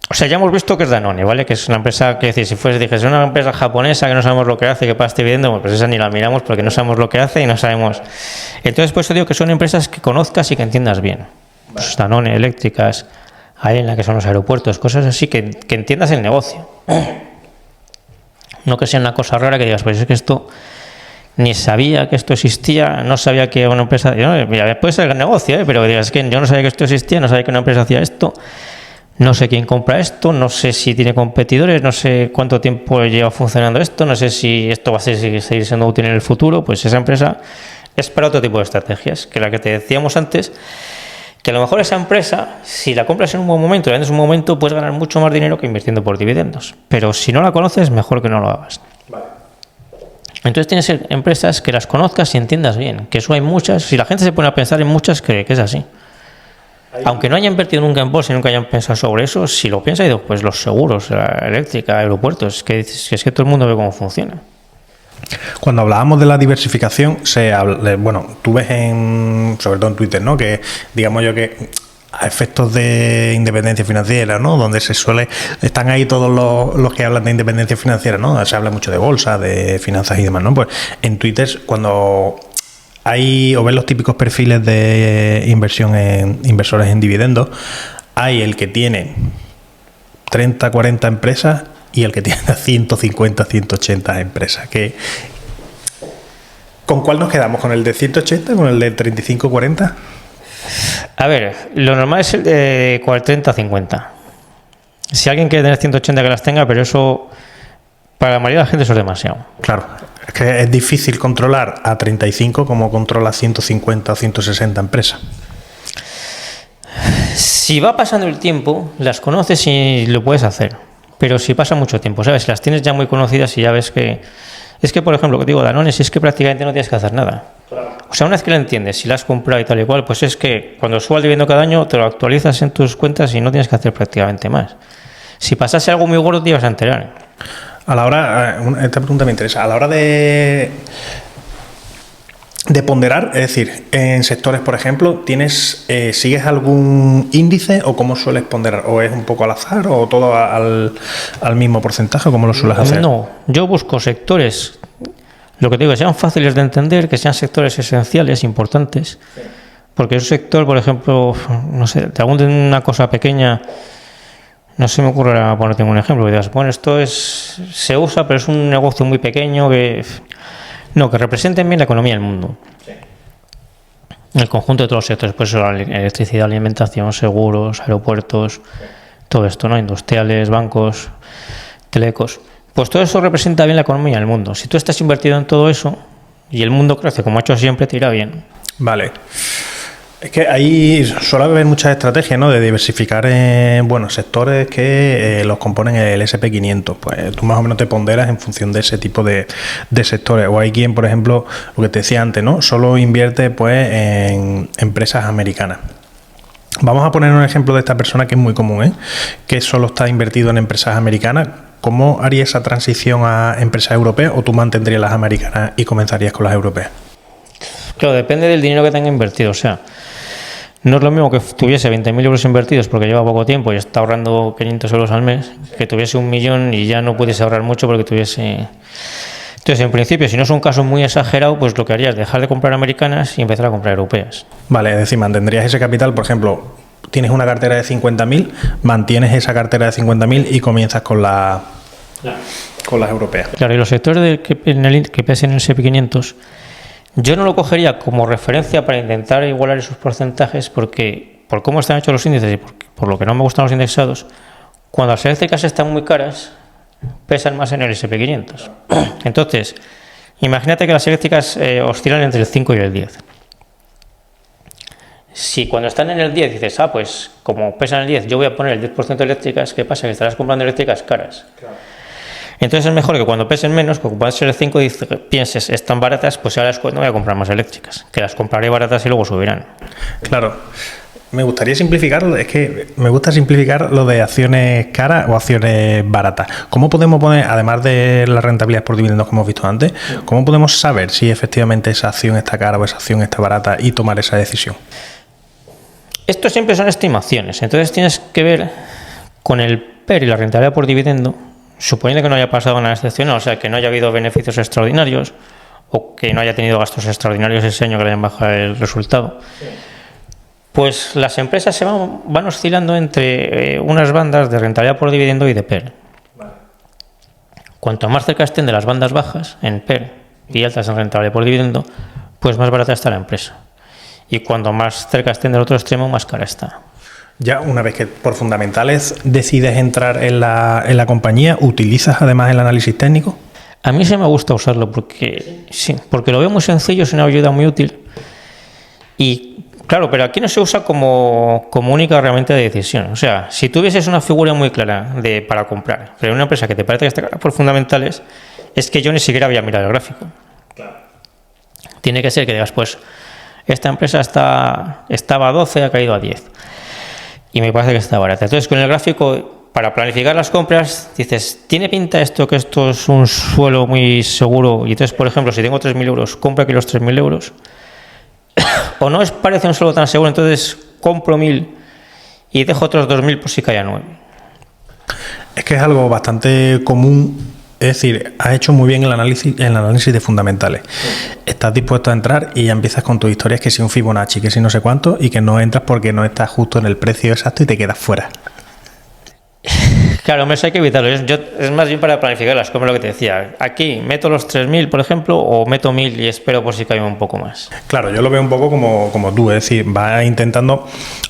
O sea, ya hemos visto que es Danone, ¿vale? Que es una empresa, que decir, es una empresa japonesa que no sabemos lo que hace, que paga este dividendo, pues esa ni la miramos porque no sabemos lo que hace y no sabemos. Entonces, por eso digo que son empresas que conozcas y que entiendas bien. Vale. Pues Danone, eléctricas, AENA, que son los aeropuertos, cosas así, que entiendas el negocio. No que sea una cosa rara que digas, pues es que esto ni sabía que esto existía, no sabía que una empresa... puede ser el negocio, pero digas, es que yo no sabía que esto existía, no sabía que una empresa hacía esto, no sé quién compra esto, no sé si tiene competidores, no sé cuánto tiempo lleva funcionando esto, no sé si esto va a seguir siendo útil en el futuro. Pues esa empresa es para otro tipo de estrategias, que la que te decíamos antes, que a lo mejor esa empresa, si la compras en un buen momento, la vendes en un momento, puedes ganar mucho más dinero que invirtiendo por dividendos. Pero si no la conoces, mejor que no lo hagas. Vale. Entonces tienes empresas que las conozcas y entiendas bien, que eso hay muchas. Si la gente se pone a pensar en muchas, cree que es así. Aunque no haya invertido nunca en bolsa y nunca hayan pensado sobre eso, si lo piensa, pues los seguros, la eléctrica, aeropuertos, es que todo el mundo ve cómo funciona. Cuando hablábamos de la diversificación, bueno, tú ves sobre todo en Twitter, ¿no? Que digamos yo que a efectos de independencia financiera, ¿no? Donde están ahí todos los que hablan de independencia financiera, ¿no? Se habla mucho de bolsa, de finanzas y demás, ¿no? Pues en Twitter, cuando hay o ves los típicos perfiles de inversores en dividendos, hay el que tiene 30, 40 empresas y el que tiene 150, 180 empresas. ¿Con cuál nos quedamos? ¿Con el de 180? ¿Con el de 35, 40? A ver, lo normal es el de 30-50. Si alguien quiere tener 180, que las tenga, pero eso para la mayoría de la gente eso es demasiado. Claro, es que es difícil controlar a 35 como controla 150 o 160 empresas. Si va pasando el tiempo, las conoces y lo puedes hacer. Pero si pasa mucho tiempo, ¿sabes? Si las tienes ya muy conocidas y ya ves que... Es que, por ejemplo, que te digo, Danone, si es que prácticamente no tienes que hacer nada. Claro. O sea, una vez que la entiendes, si la has comprado y tal y cual, pues es que cuando suba el dividendo cada año, te lo actualizas en tus cuentas y no tienes que hacer prácticamente más. Si pasase algo muy gordo, te ibas a enterar. A la hora... Esta pregunta me interesa. A la hora de ponderar, es decir, en sectores, por ejemplo, ¿sigues algún índice o cómo sueles ponderar? ¿O es un poco al azar o todo al mismo porcentaje? ¿Cómo lo sueles hacer? No, yo busco sectores, lo que te digo, que sean fáciles de entender, que sean sectores esenciales, importantes, porque un sector, por ejemplo, no sé, te hago una cosa pequeña, no se me ocurre ponerte un ejemplo, que digas, bueno, se usa, pero es un negocio muy pequeño que representen bien la economía del mundo. Sí. El conjunto de todos los sectores, pues la electricidad, alimentación, seguros, aeropuertos, sí. Todo esto, ¿no? Industriales, bancos, telecos. Pues todo eso representa bien la economía del mundo. Si tú estás invertido en todo eso y el mundo crece como ha hecho siempre, te irá bien. Vale. Es que ahí suele haber muchas estrategias, ¿no? De diversificar en sectores que los componen el SP500. Pues tú más o menos te ponderas en función de ese tipo de sectores. O hay quien, por ejemplo, lo que te decía antes, ¿no? Solo invierte pues en empresas americanas. Vamos a poner un ejemplo de esta persona que es muy común, ¿eh? Que solo está invertido en empresas americanas. ¿Cómo haría esa transición a empresas europeas o tú mantendrías las americanas y comenzarías con las europeas? Claro, depende del dinero que tenga invertido. O sea, no es lo mismo que tuviese 20.000 euros invertidos porque lleva poco tiempo y está ahorrando 500 euros al mes, que tuviese 1 millón y ya no pudiese ahorrar mucho porque tuviese... Entonces, en principio, si no es un caso muy exagerado, pues lo que harías es dejar de comprar americanas y empezar a comprar europeas. Vale, es decir, mantendrías ese capital, por ejemplo, tienes una cartera de 50.000, mantienes esa cartera de 50.000 y comienzas con las europeas. Claro, y los sectores que pesen en el SP500... Yo no lo cogería como referencia para intentar igualar esos porcentajes porque por cómo están hechos los índices y por lo que no me gustan los indexados, cuando las eléctricas están muy caras, pesan más en el SP500. Entonces, imagínate que las eléctricas oscilan entre el 5 y el 10. Si cuando están en el 10 dices, pues como pesan el 10, yo voy a poner el 10% de eléctricas, ¿qué pasa? Que estarás comprando eléctricas caras. Claro. Entonces es mejor que cuando pesen menos, que puedan ser el 5 y pienses, están baratas, pues ahora no voy a comprar más eléctricas, que las compraré baratas y luego subirán. Claro. Me gustaría simplificarlo, es que me gusta simplificar lo de acciones caras o acciones baratas. ¿Cómo podemos poner, además de las rentabilidades por dividendos que hemos visto antes, cómo podemos saber si efectivamente esa acción está cara o esa acción está barata y tomar esa decisión? Esto siempre son estimaciones, entonces tienes que ver con el PER y la rentabilidad por dividendo, suponiendo que no haya pasado nada excepcional, o sea, que no haya habido beneficios extraordinarios o que no haya tenido gastos extraordinarios ese año que le hayan bajado el resultado. Sí. Pues las empresas se van oscilando entre unas bandas de rentabilidad por dividendo y de PER. Vale. Cuanto más cerca estén de las bandas bajas en PER y altas en rentabilidad por dividendo, pues más barata está la empresa. Y cuanto más cerca estén del otro extremo, más cara está. Ya una vez que por fundamentales decides entrar en la compañía, ¿utilizas además el análisis técnico? A mí sí me gusta usarlo porque lo veo muy sencillo, es una ayuda muy útil. Y claro, pero aquí no se usa como única herramienta de decisión. O sea, si tuvieses una figura muy clara para comprar, pero una empresa que te parece que está clara por fundamentales, es que yo ni siquiera voy a mirar el gráfico. Claro. Tiene que ser que digas, pues, esta empresa estaba a 12, ha caído a 10. Y me parece que está barata. Entonces, con el gráfico para planificar las compras, dices, ¿tiene pinta esto que esto es un suelo muy seguro? Y entonces, por ejemplo, si tengo 3.000 euros, compro aquí los 3.000 euros. O no parece un suelo tan seguro, entonces compro 1.000 y dejo otros 2.000 por si cae a 9. Es que es algo bastante común. Es decir, has hecho muy bien el análisis de fundamentales. Estás dispuesto a entrar y ya empiezas con tus historias que si un Fibonacci, que si no sé cuánto, y que no entras porque no estás justo en el precio exacto y te quedas fuera. Claro, hombre, eso hay que evitarlo. Es más bien para planificarlas, como lo que te decía. Aquí meto los 3.000, por ejemplo, o meto 1.000 y espero por si cae un poco más. Claro, yo lo veo un poco como tú, es decir, vas intentando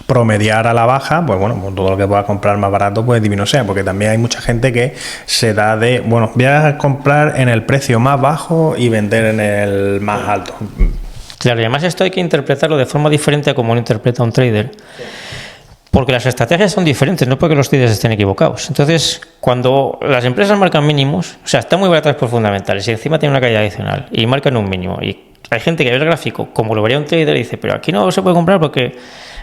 promediar a la baja, pues bueno, pues todo lo que puedas comprar más barato, pues divino sea, porque también hay mucha gente que se da de, bueno, voy a comprar en el precio más bajo y vender en el más alto. Claro, y además esto hay que interpretarlo de forma diferente a como lo interpreta un trader. Sí. Porque las estrategias son diferentes, no porque los traders estén equivocados. Entonces, cuando las empresas marcan mínimos, o sea, están muy baratas por fundamentales y encima tienen una caída adicional y marcan un mínimo. Y hay gente que ve el gráfico, como lo vería un trader, y dice, pero aquí no se puede comprar porque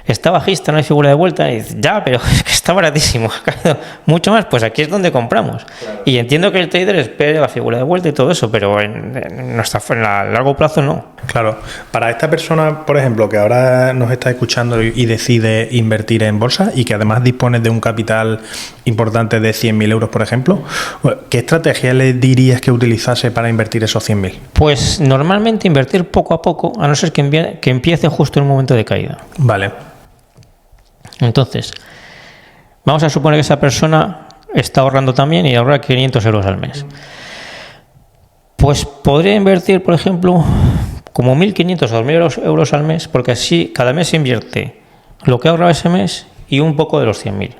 está bajista, no hay figura de vuelta. Y dice, ya, pero es que está baratísimo, ha caído mucho más, pues aquí es donde compramos. Claro. Y entiendo que el trader espere la figura de vuelta y todo eso, pero en largo plazo no. Claro, para esta persona, por ejemplo, que ahora nos está escuchando y decide invertir en bolsa y que además dispone de un capital importante de 100.000 euros, por ejemplo, ¿qué estrategia le dirías que utilizase para invertir esos 100.000? Pues normalmente invertir poco a poco, a no ser que empiece justo en un momento de caída. Vale. Entonces, vamos a suponer que esa persona está ahorrando también y ahorra 500 euros al mes. Pues podría invertir, por ejemplo, como 1.500 o 2.000 euros al mes, porque así cada mes se invierte lo que ha ahorrado ese mes y un poco de los 100.000.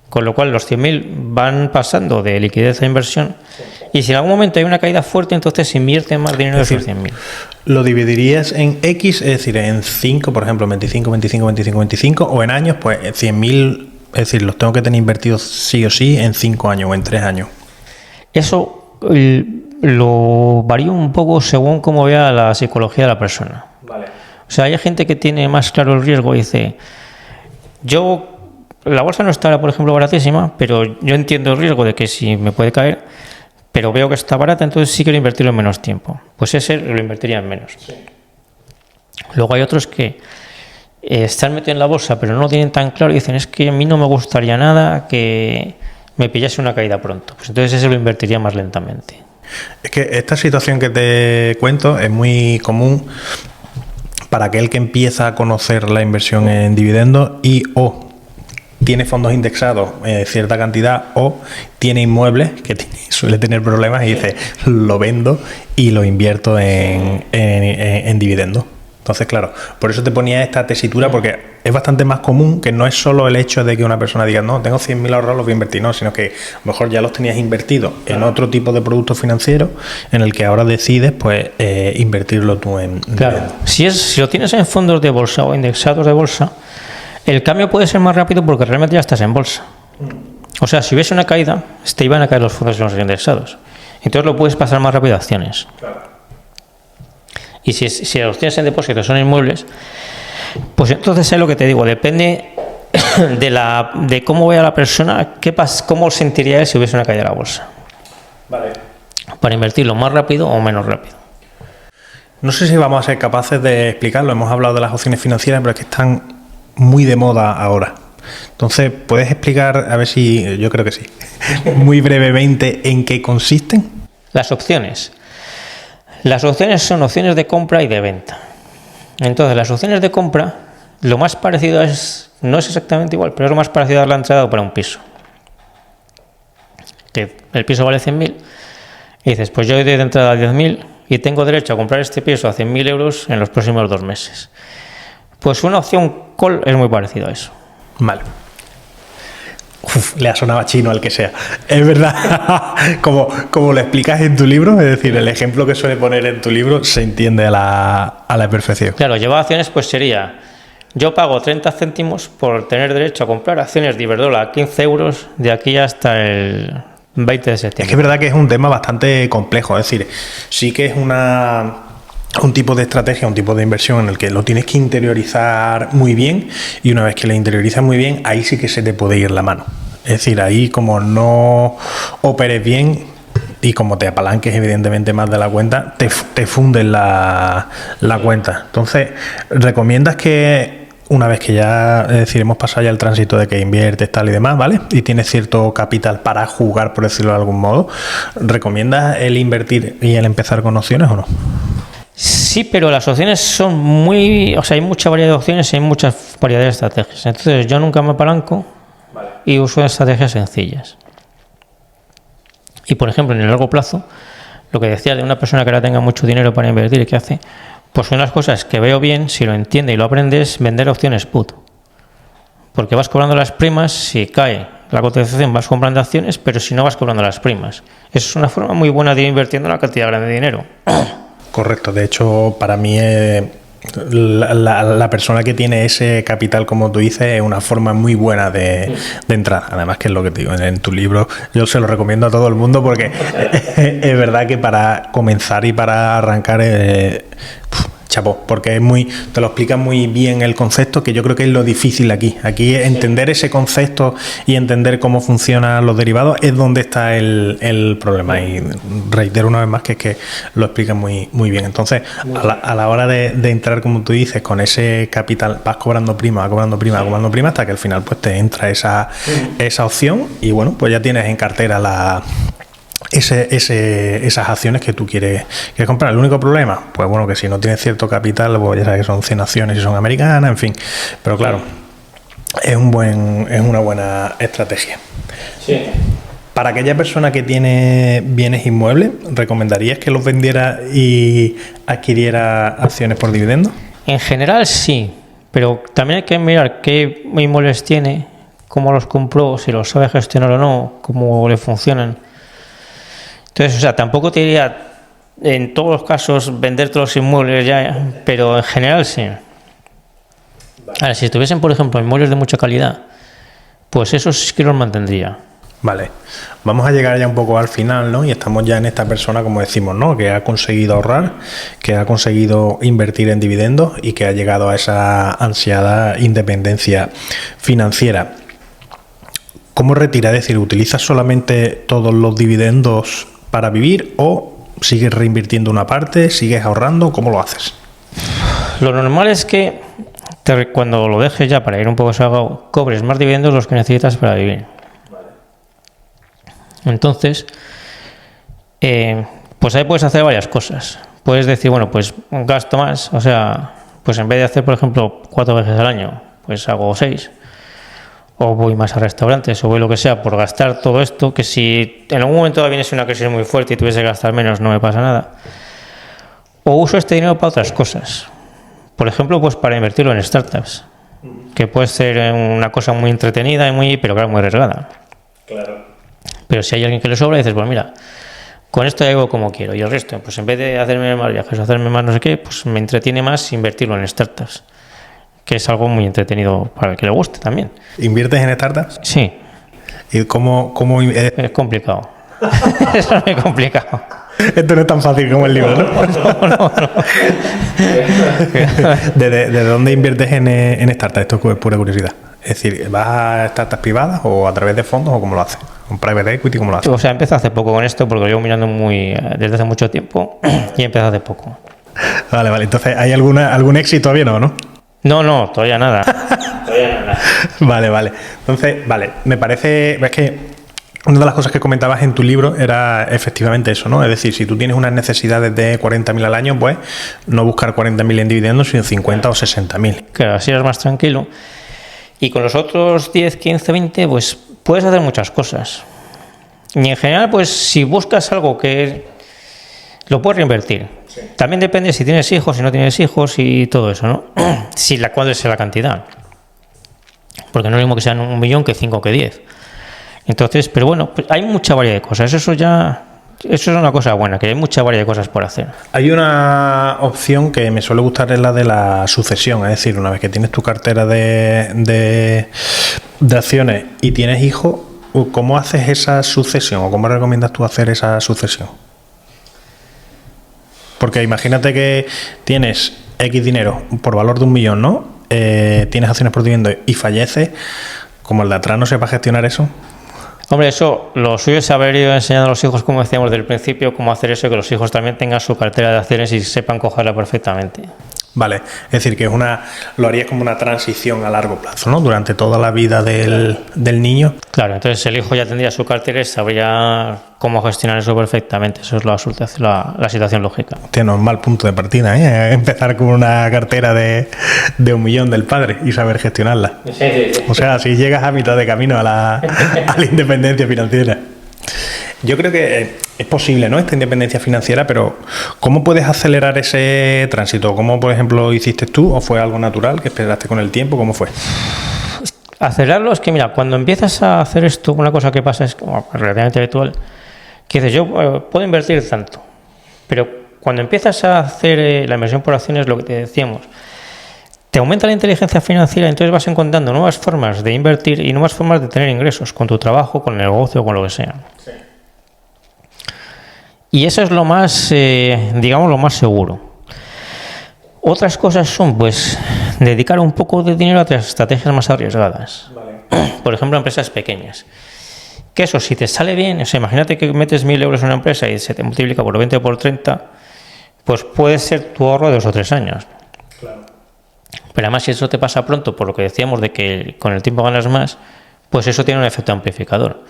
Con lo cual los 100.000 van pasando de liquidez a inversión y si en algún momento hay una caída fuerte, entonces se invierte más dinero de esos 100.000. ¿Lo dividirías en X, es decir, en 5, por ejemplo, 25, 25, 25, 25, o en años, pues 100.000, es decir, los tengo que tener invertidos sí o sí en 5 años o en 3 años? Eso lo varía un poco según cómo vea la psicología de la persona. Vale. O sea, hay gente que tiene más claro el riesgo y dice, la bolsa no está, por ejemplo, baratísima, pero yo entiendo el riesgo de que si me puede caer, pero veo que está barata, entonces sí quiero invertirlo en menos tiempo. Pues ese lo invertiría en menos. Sí. Luego hay otros que están metidos en la bolsa, pero no lo tienen tan claro y dicen, es que a mí no me gustaría nada que me pillase una caída pronto. Pues entonces ese lo invertiría más lentamente. Es que esta situación que te cuento es muy común para aquel que empieza a conocer la inversión en dividendos y tiene fondos indexados cierta cantidad o tiene inmuebles que suele tener problemas y dice, lo vendo y lo invierto en dividendos. Entonces, claro, por eso te ponía esta tesitura, porque es bastante más común que no es solo el hecho de que una persona diga, no, tengo 100.000 ahorrados, los voy a invertir, no, sino que a lo mejor ya los tenías invertidos en otro tipo de producto financiero en el que ahora decides pues invertirlo tú en claro. Si lo tienes en fondos de bolsa o indexados de bolsa, el cambio puede ser más rápido porque realmente ya estás en bolsa. O sea, si hubiese una caída, te iban a caer los fondos de los indexados. Entonces lo puedes pasar más rápido a acciones. Claro. Y si los tienes en depósito son inmuebles, pues entonces es lo que te digo, depende de cómo vea la persona, cómo sentiría él si hubiese una caída de la bolsa. Vale. Para invertirlo más rápido o menos rápido. No sé si vamos a ser capaces de explicarlo. Hemos hablado de las opciones financieras, pero es que están muy de moda ahora. Entonces, ¿puedes explicar, a ver si, yo creo que sí, muy brevemente en qué consisten? Las opciones. Las opciones son opciones de compra y de venta. Entonces, las opciones de compra, lo más parecido no es exactamente igual, pero es lo más parecido a la entrada para un piso. Que el piso vale 100.000 y dices, pues yo doy de entrada a 10.000 y tengo derecho a comprar este piso a 100.000 euros en los próximos 2 meses. Pues una opción call es muy parecido a eso. Vale. Le ha sonado chino al que sea. Es verdad, como lo explicas en tu libro, es decir, el ejemplo que suele poner en tu libro se entiende a la perfección. Claro, llevar acciones pues sería, yo pago 30 céntimos por tener derecho a comprar acciones de Iberdrola a 15 euros de aquí hasta el 20 de septiembre. Es que es verdad que es un tema bastante complejo, es decir, sí que es un tipo de estrategia, un tipo de inversión en el que lo tienes que interiorizar muy bien y una vez que lo interiorizas muy bien, ahí sí que se te puede ir la mano. Es decir, ahí como no operes bien y como te apalanques evidentemente más de la cuenta, te funden la cuenta. Entonces, ¿recomiendas que una vez que ya, es decir, hemos pasado ya el tránsito de que inviertes tal y demás, ¿vale? Y tienes cierto capital para jugar, por decirlo de algún modo, ¿recomiendas el invertir y el empezar con opciones o no? Sí, pero las opciones son muy... O sea, hay mucha variedad de opciones y hay muchas variedades de estrategias. Entonces, yo nunca me apalanco y uso estrategias sencillas. Y, por ejemplo, en el largo plazo, lo que decía de una persona que ahora tenga mucho dinero para invertir y que hace, pues son las cosas que veo bien, si lo entiende y lo aprendes, vender opciones put. Porque vas cobrando las primas, si cae la cotización vas comprando acciones, pero si no vas cobrando las primas. Eso es una forma muy buena de ir invirtiendo una cantidad grande de dinero. Correcto, de hecho, para mí la persona que tiene ese capital, como tú dices, es una forma muy buena de entrar. Además, que es lo que te digo, en tu libro yo se lo recomiendo a todo el mundo porque es verdad que para comenzar y para arrancar chapó, porque te lo explica muy bien el concepto, que yo creo que es lo difícil aquí. Aquí entender ese concepto y entender cómo funcionan los derivados es donde está el problema. Y reitero una vez más que es que lo explica muy, muy bien. Entonces, a la hora de entrar, como tú dices, con ese capital, vas cobrando prima, hasta que al final pues te entra esa opción y bueno, pues ya tienes en cartera esas acciones que tú quieres comprar. El único problema, pues bueno, que si no tienes cierto capital, pues ya sabes que son 100 acciones y son americanas, en fin. Pero claro, es una buena estrategia. Sí. Para aquella persona que tiene bienes inmuebles, ¿recomendarías que los vendiera y adquiriera acciones por dividendos? En general sí, pero también hay que mirar qué inmuebles tiene, cómo los compró, si los sabe gestionar o no, cómo le funcionan. Entonces, o sea, tampoco te diría en todos los casos vender todos los inmuebles ya, pero en general sí. Ahora, si estuviesen, por ejemplo, inmuebles de mucha calidad, pues esos sí que los mantendría. Vale, vamos a llegar ya un poco al final, ¿no? Y estamos ya en esta persona, como decimos, ¿no? Que ha conseguido ahorrar, que ha conseguido invertir en dividendos y que ha llegado a esa ansiada independencia financiera. ¿Cómo retira? Es decir, ¿utilizas solamente todos los dividendos para vivir o sigues reinvirtiendo una parte, sigues ahorrando? ¿Cómo lo haces? Lo normal es que cuando lo dejes ya para ir un poco salgado, cobres más dividendos los que necesitas para vivir. Entonces, pues ahí puedes hacer varias cosas. Puedes decir, bueno, pues gasto más, o sea, pues en vez de hacer, por ejemplo, 4 veces al año, pues hago 6. O voy más a restaurantes, o voy lo que sea, por gastar todo esto, que si en algún momento viene una crisis muy fuerte y tuviese que gastar menos, no me pasa nada. O uso este dinero para otras cosas. Por ejemplo, pues para invertirlo en startups, que puede ser una cosa muy entretenida, pero claro, muy arriesgada. Claro. Pero si hay alguien que le sobra, dices, pues mira, con esto ya hago como quiero. Y el resto, pues en vez de hacerme más viajes, hacerme más no sé qué, pues me entretiene más invertirlo en startups, que es algo muy entretenido para el que le guste también. ¿Inviertes en startups? Sí. ¿Y cómo Es complicado. Eso es muy complicado. Esto no es tan fácil como el libro, ¿no? No. ¿De dónde inviertes en startups? Esto es pura curiosidad. Es decir, ¿vas a startups privadas o a través de fondos o cómo lo haces? ¿Con private equity cómo lo haces? O sea, empecé hace poco con esto porque lo llevo mirando desde hace mucho tiempo y empecé hace poco. Vale. Entonces, ¿hay algún éxito todavía no? No, todavía nada. Vale. Entonces, me parece... Es que una de las cosas que comentabas en tu libro era efectivamente eso, ¿no? Es decir, si tú tienes unas necesidades de 40.000 al año, pues no buscar 40.000 en dividendos, sino 50 o 60.000. Claro, así eres más tranquilo. Y con los otros 10, 15, 20, pues puedes hacer muchas cosas. Y en general, pues si buscas algo que lo puedes reinvertir. Sí. También depende si tienes hijos, si no tienes hijos y todo eso, ¿no? Cuál es la cantidad. Porque no es lo mismo que sean 1 millón que 5 que 10. Entonces, pero bueno, pues hay mucha variedad de cosas. Eso es una cosa buena, que hay mucha variedad de cosas por hacer. Hay una opción que me suele gustar, es la de la sucesión. Es decir, una vez que tienes tu cartera de acciones y tienes hijos, ¿cómo haces esa sucesión o cómo recomiendas tú hacer esa sucesión? Porque imagínate que tienes X dinero por valor de 1 millón, ¿no? Tienes acciones por dividendo y falleces, como el de atrás no sepa gestionar eso. Hombre, eso, lo suyo es haber ido enseñando a los hijos, como decíamos del principio, cómo hacer eso, que los hijos también tengan su cartera de acciones y sepan cogerla perfectamente. Vale, es decir, que lo harías como una transición a largo plazo, ¿no? Durante toda la vida del niño. Claro, entonces el hijo ya tendría su cartera y sabría cómo gestionar eso perfectamente. Eso es la situación lógica. Hostia, no es mal punto de partida, ¿eh? Empezar con una cartera de 1 millón del padre y saber gestionarla. Sí. O sea, si llegas a mitad de camino a la independencia financiera. Yo creo que es posible, ¿no? Esta independencia financiera, pero ¿cómo puedes acelerar ese tránsito? ¿Cómo, por ejemplo, hiciste tú? ¿O fue algo natural que esperaste con el tiempo? ¿Cómo fue? Acelerarlo es que, mira, cuando empiezas a hacer esto, una cosa que pasa es como relativamente habitual, que dices, yo puedo invertir tanto, pero cuando empiezas a hacer la inversión por acciones, lo que te decíamos, te aumenta la inteligencia financiera, entonces vas encontrando nuevas formas de invertir y nuevas formas de tener ingresos con tu trabajo, con el negocio, con lo que sea. Sí. Y eso es lo más, digamos, lo más seguro. Otras cosas son, pues, dedicar un poco de dinero a otras estrategias más arriesgadas. Vale. Por ejemplo, empresas pequeñas. Que eso, si te sale bien, o sea, imagínate que metes 1.000 euros en una empresa y se te multiplica por 20 o por 30, pues puede ser tu ahorro de 2 o 3 años. Claro. Pero además, si eso te pasa pronto, por lo que decíamos de que con el tiempo ganas más, pues eso tiene un efecto amplificador.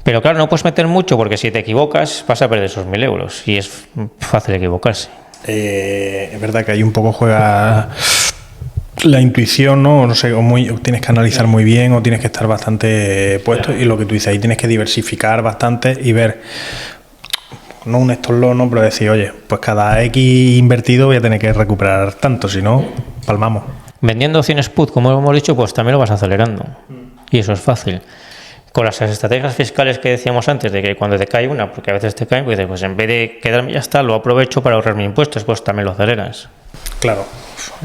Pero claro, no puedes meter mucho porque si te equivocas vas a perder esos 1.000 euros y es fácil equivocarse. Es verdad que ahí un poco juega la intuición, ¿no? No sé, tienes que analizar muy bien o tienes que estar bastante puesto y lo que tú dices, ahí tienes que diversificar bastante y ver, no un stop loss, ¿no? Pero decir, oye, pues cada X invertido voy a tener que recuperar tanto, si no, palmamos. Vendiendo opciones put, como hemos dicho, pues también lo vas acelerando y eso es fácil. Con las estrategias fiscales que decíamos antes, de que cuando te cae una, porque a veces te caen, pues dices, pues en vez de quedarme ya está, lo aprovecho para ahorrar mis impuestos, pues también lo aceleras. Claro,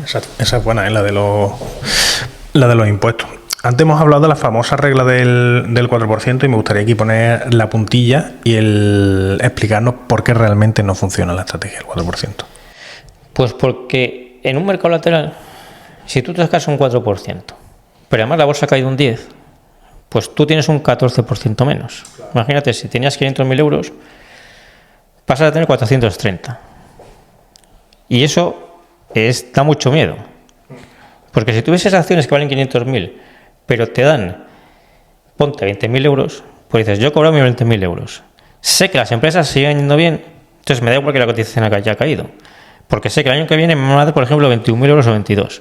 esa es buena, ¿eh? La de los impuestos. Antes hemos hablado de la famosa regla del 4% y me gustaría aquí poner la puntilla y explicarnos por qué realmente no funciona la estrategia del 4%. Pues porque en un mercado lateral, si tú te sacas un 4%, pero además la bolsa ha caído un 10%, pues tú tienes un 14% menos. Claro. Imagínate, si tenías 500.000 euros, pasas a tener 430. Y eso da mucho miedo. Porque si tuvieses acciones que valen 500.000, pero te dan, ponte 20.000 euros, pues dices, yo he cobrado mis 20.000 euros. Sé que las empresas siguen yendo bien, entonces me da igual que la cotización haya caído. Porque sé que el año que viene me van a dar, por ejemplo, 21.000 euros o 22.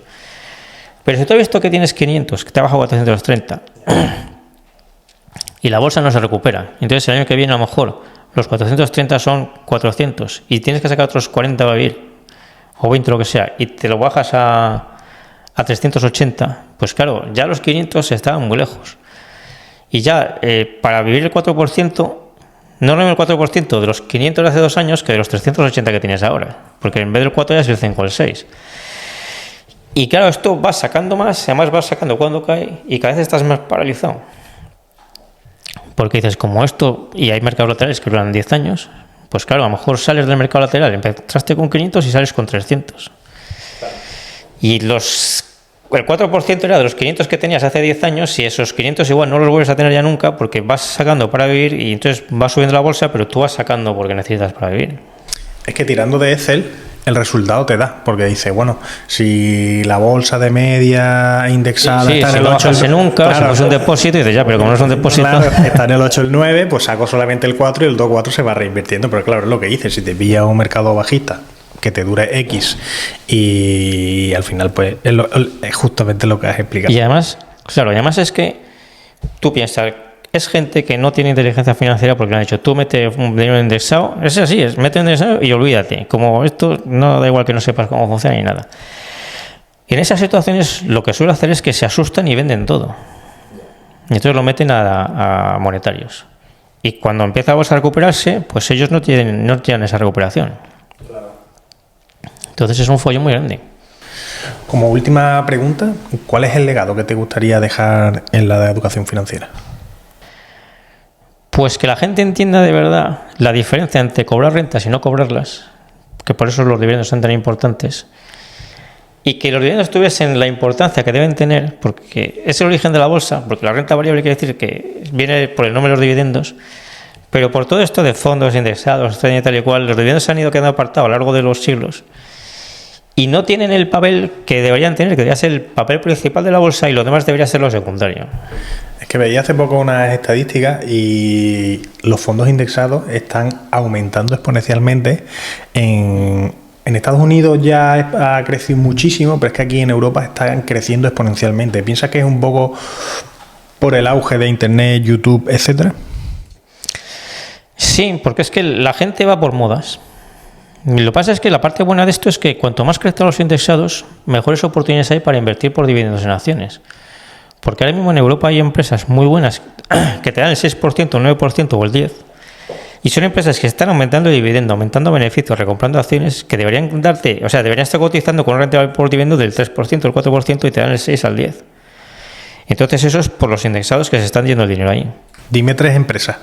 Pero si tú has visto que tienes 500, que te ha bajado 430, y la bolsa no se recupera, entonces el año que viene a lo mejor los 430 son 400 y tienes que sacar otros 40 para vivir, o 20 lo que sea, y te lo bajas a 380, pues claro, ya los 500 estaban muy lejos. Y ya para vivir el 4%, no es el 4% de los 500 de hace 2 años que de los 380 que tienes ahora, porque en vez del 4 ya es el 5 o el 6. Y claro, esto vas sacando más, además vas sacando cuando cae y cada vez estás más paralizado. Porque dices, como esto, y hay mercados laterales que duran 10 años, pues claro, a lo mejor sales del mercado lateral, empezaste con 500 y sales con 300. Claro. Y el 4% era de los 500 que tenías hace 10 años y esos 500 igual no los vuelves a tener ya nunca porque vas sacando para vivir y entonces vas subiendo la bolsa, pero tú vas sacando porque necesitas para vivir. Es que tirando de Excel, el resultado te da, porque dice, bueno, si la bolsa de media indexada está en el 8, nunca, claro, si no es un depósito, y dices, ya, pero como no es un depósito... Claro, está en el 8 el 9, pues saco solamente el 4 y el 2,4 se va reinvirtiendo, pero claro, es lo que dices, si te pilla un mercado bajista que te dure X y al final pues es justamente lo que has explicado. Y además, claro, y además es que tú piensas... Es gente que no tiene inteligencia financiera porque le han dicho, tú mete un dinero indexado, es así, mete un indexado y olvídate. Como esto no da igual que no sepas cómo funciona ni nada. En esas situaciones lo que suele hacer es que se asustan y venden todo. Y entonces lo meten a monetarios. Y cuando empieza a recuperarse, pues ellos no tienen esa recuperación. Entonces es un follón muy grande. Como última pregunta, ¿cuál es el legado que te gustaría dejar en la educación financiera? Pues que la gente entienda de verdad la diferencia entre cobrar rentas y no cobrarlas, que por eso los dividendos son tan importantes, y que los dividendos tuviesen la importancia que deben tener, porque es el origen de la bolsa, porque la renta variable quiere decir que viene por el nombre de los dividendos, pero por todo esto de fondos indexados, y tal y cual, los dividendos se han ido quedando apartados a lo largo de los siglos y no tienen el papel que deberían tener, que debería ser el papel principal de la bolsa y lo demás debería ser lo secundario. Es que veía hace poco unas estadísticas y los fondos indexados están aumentando exponencialmente. En Estados Unidos ya ha crecido muchísimo, pero es que aquí en Europa están creciendo exponencialmente. ¿Piensas que es un poco por el auge de Internet, YouTube, etcétera? Sí, porque es que la gente va por modas. Lo que pasa es que la parte buena de esto es que cuanto más crezcan los indexados, mejores oportunidades hay para invertir por dividendos en acciones. Porque ahora mismo en Europa hay empresas muy buenas que te dan el 6%, el 9% o el 10%. Y son empresas que están aumentando el dividendo, aumentando beneficios, recomprando acciones que deberían darte, o sea, deberían estar cotizando con una renta por dividendo del 3%, el 4% y te dan el 6 al 10. Entonces eso es por los indexados que se están yendo el dinero ahí. Dime 3 empresas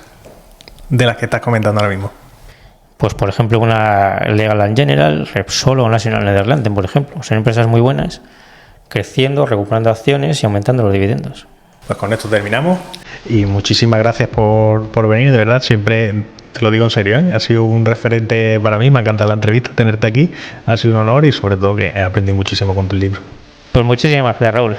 de las que estás comentando ahora mismo. Pues por ejemplo una Legal & General, Repsol o National Nederlanden, por ejemplo. Son empresas muy buenas, creciendo, recuperando acciones y aumentando los dividendos. Pues con esto terminamos y muchísimas gracias por venir, de verdad, siempre te lo digo en serio, ¿eh? Ha sido un referente para mí, me encanta la entrevista, tenerte aquí, ha sido un honor y sobre todo que he aprendido muchísimo con tu libro. Pues muchísimas gracias, Raúl.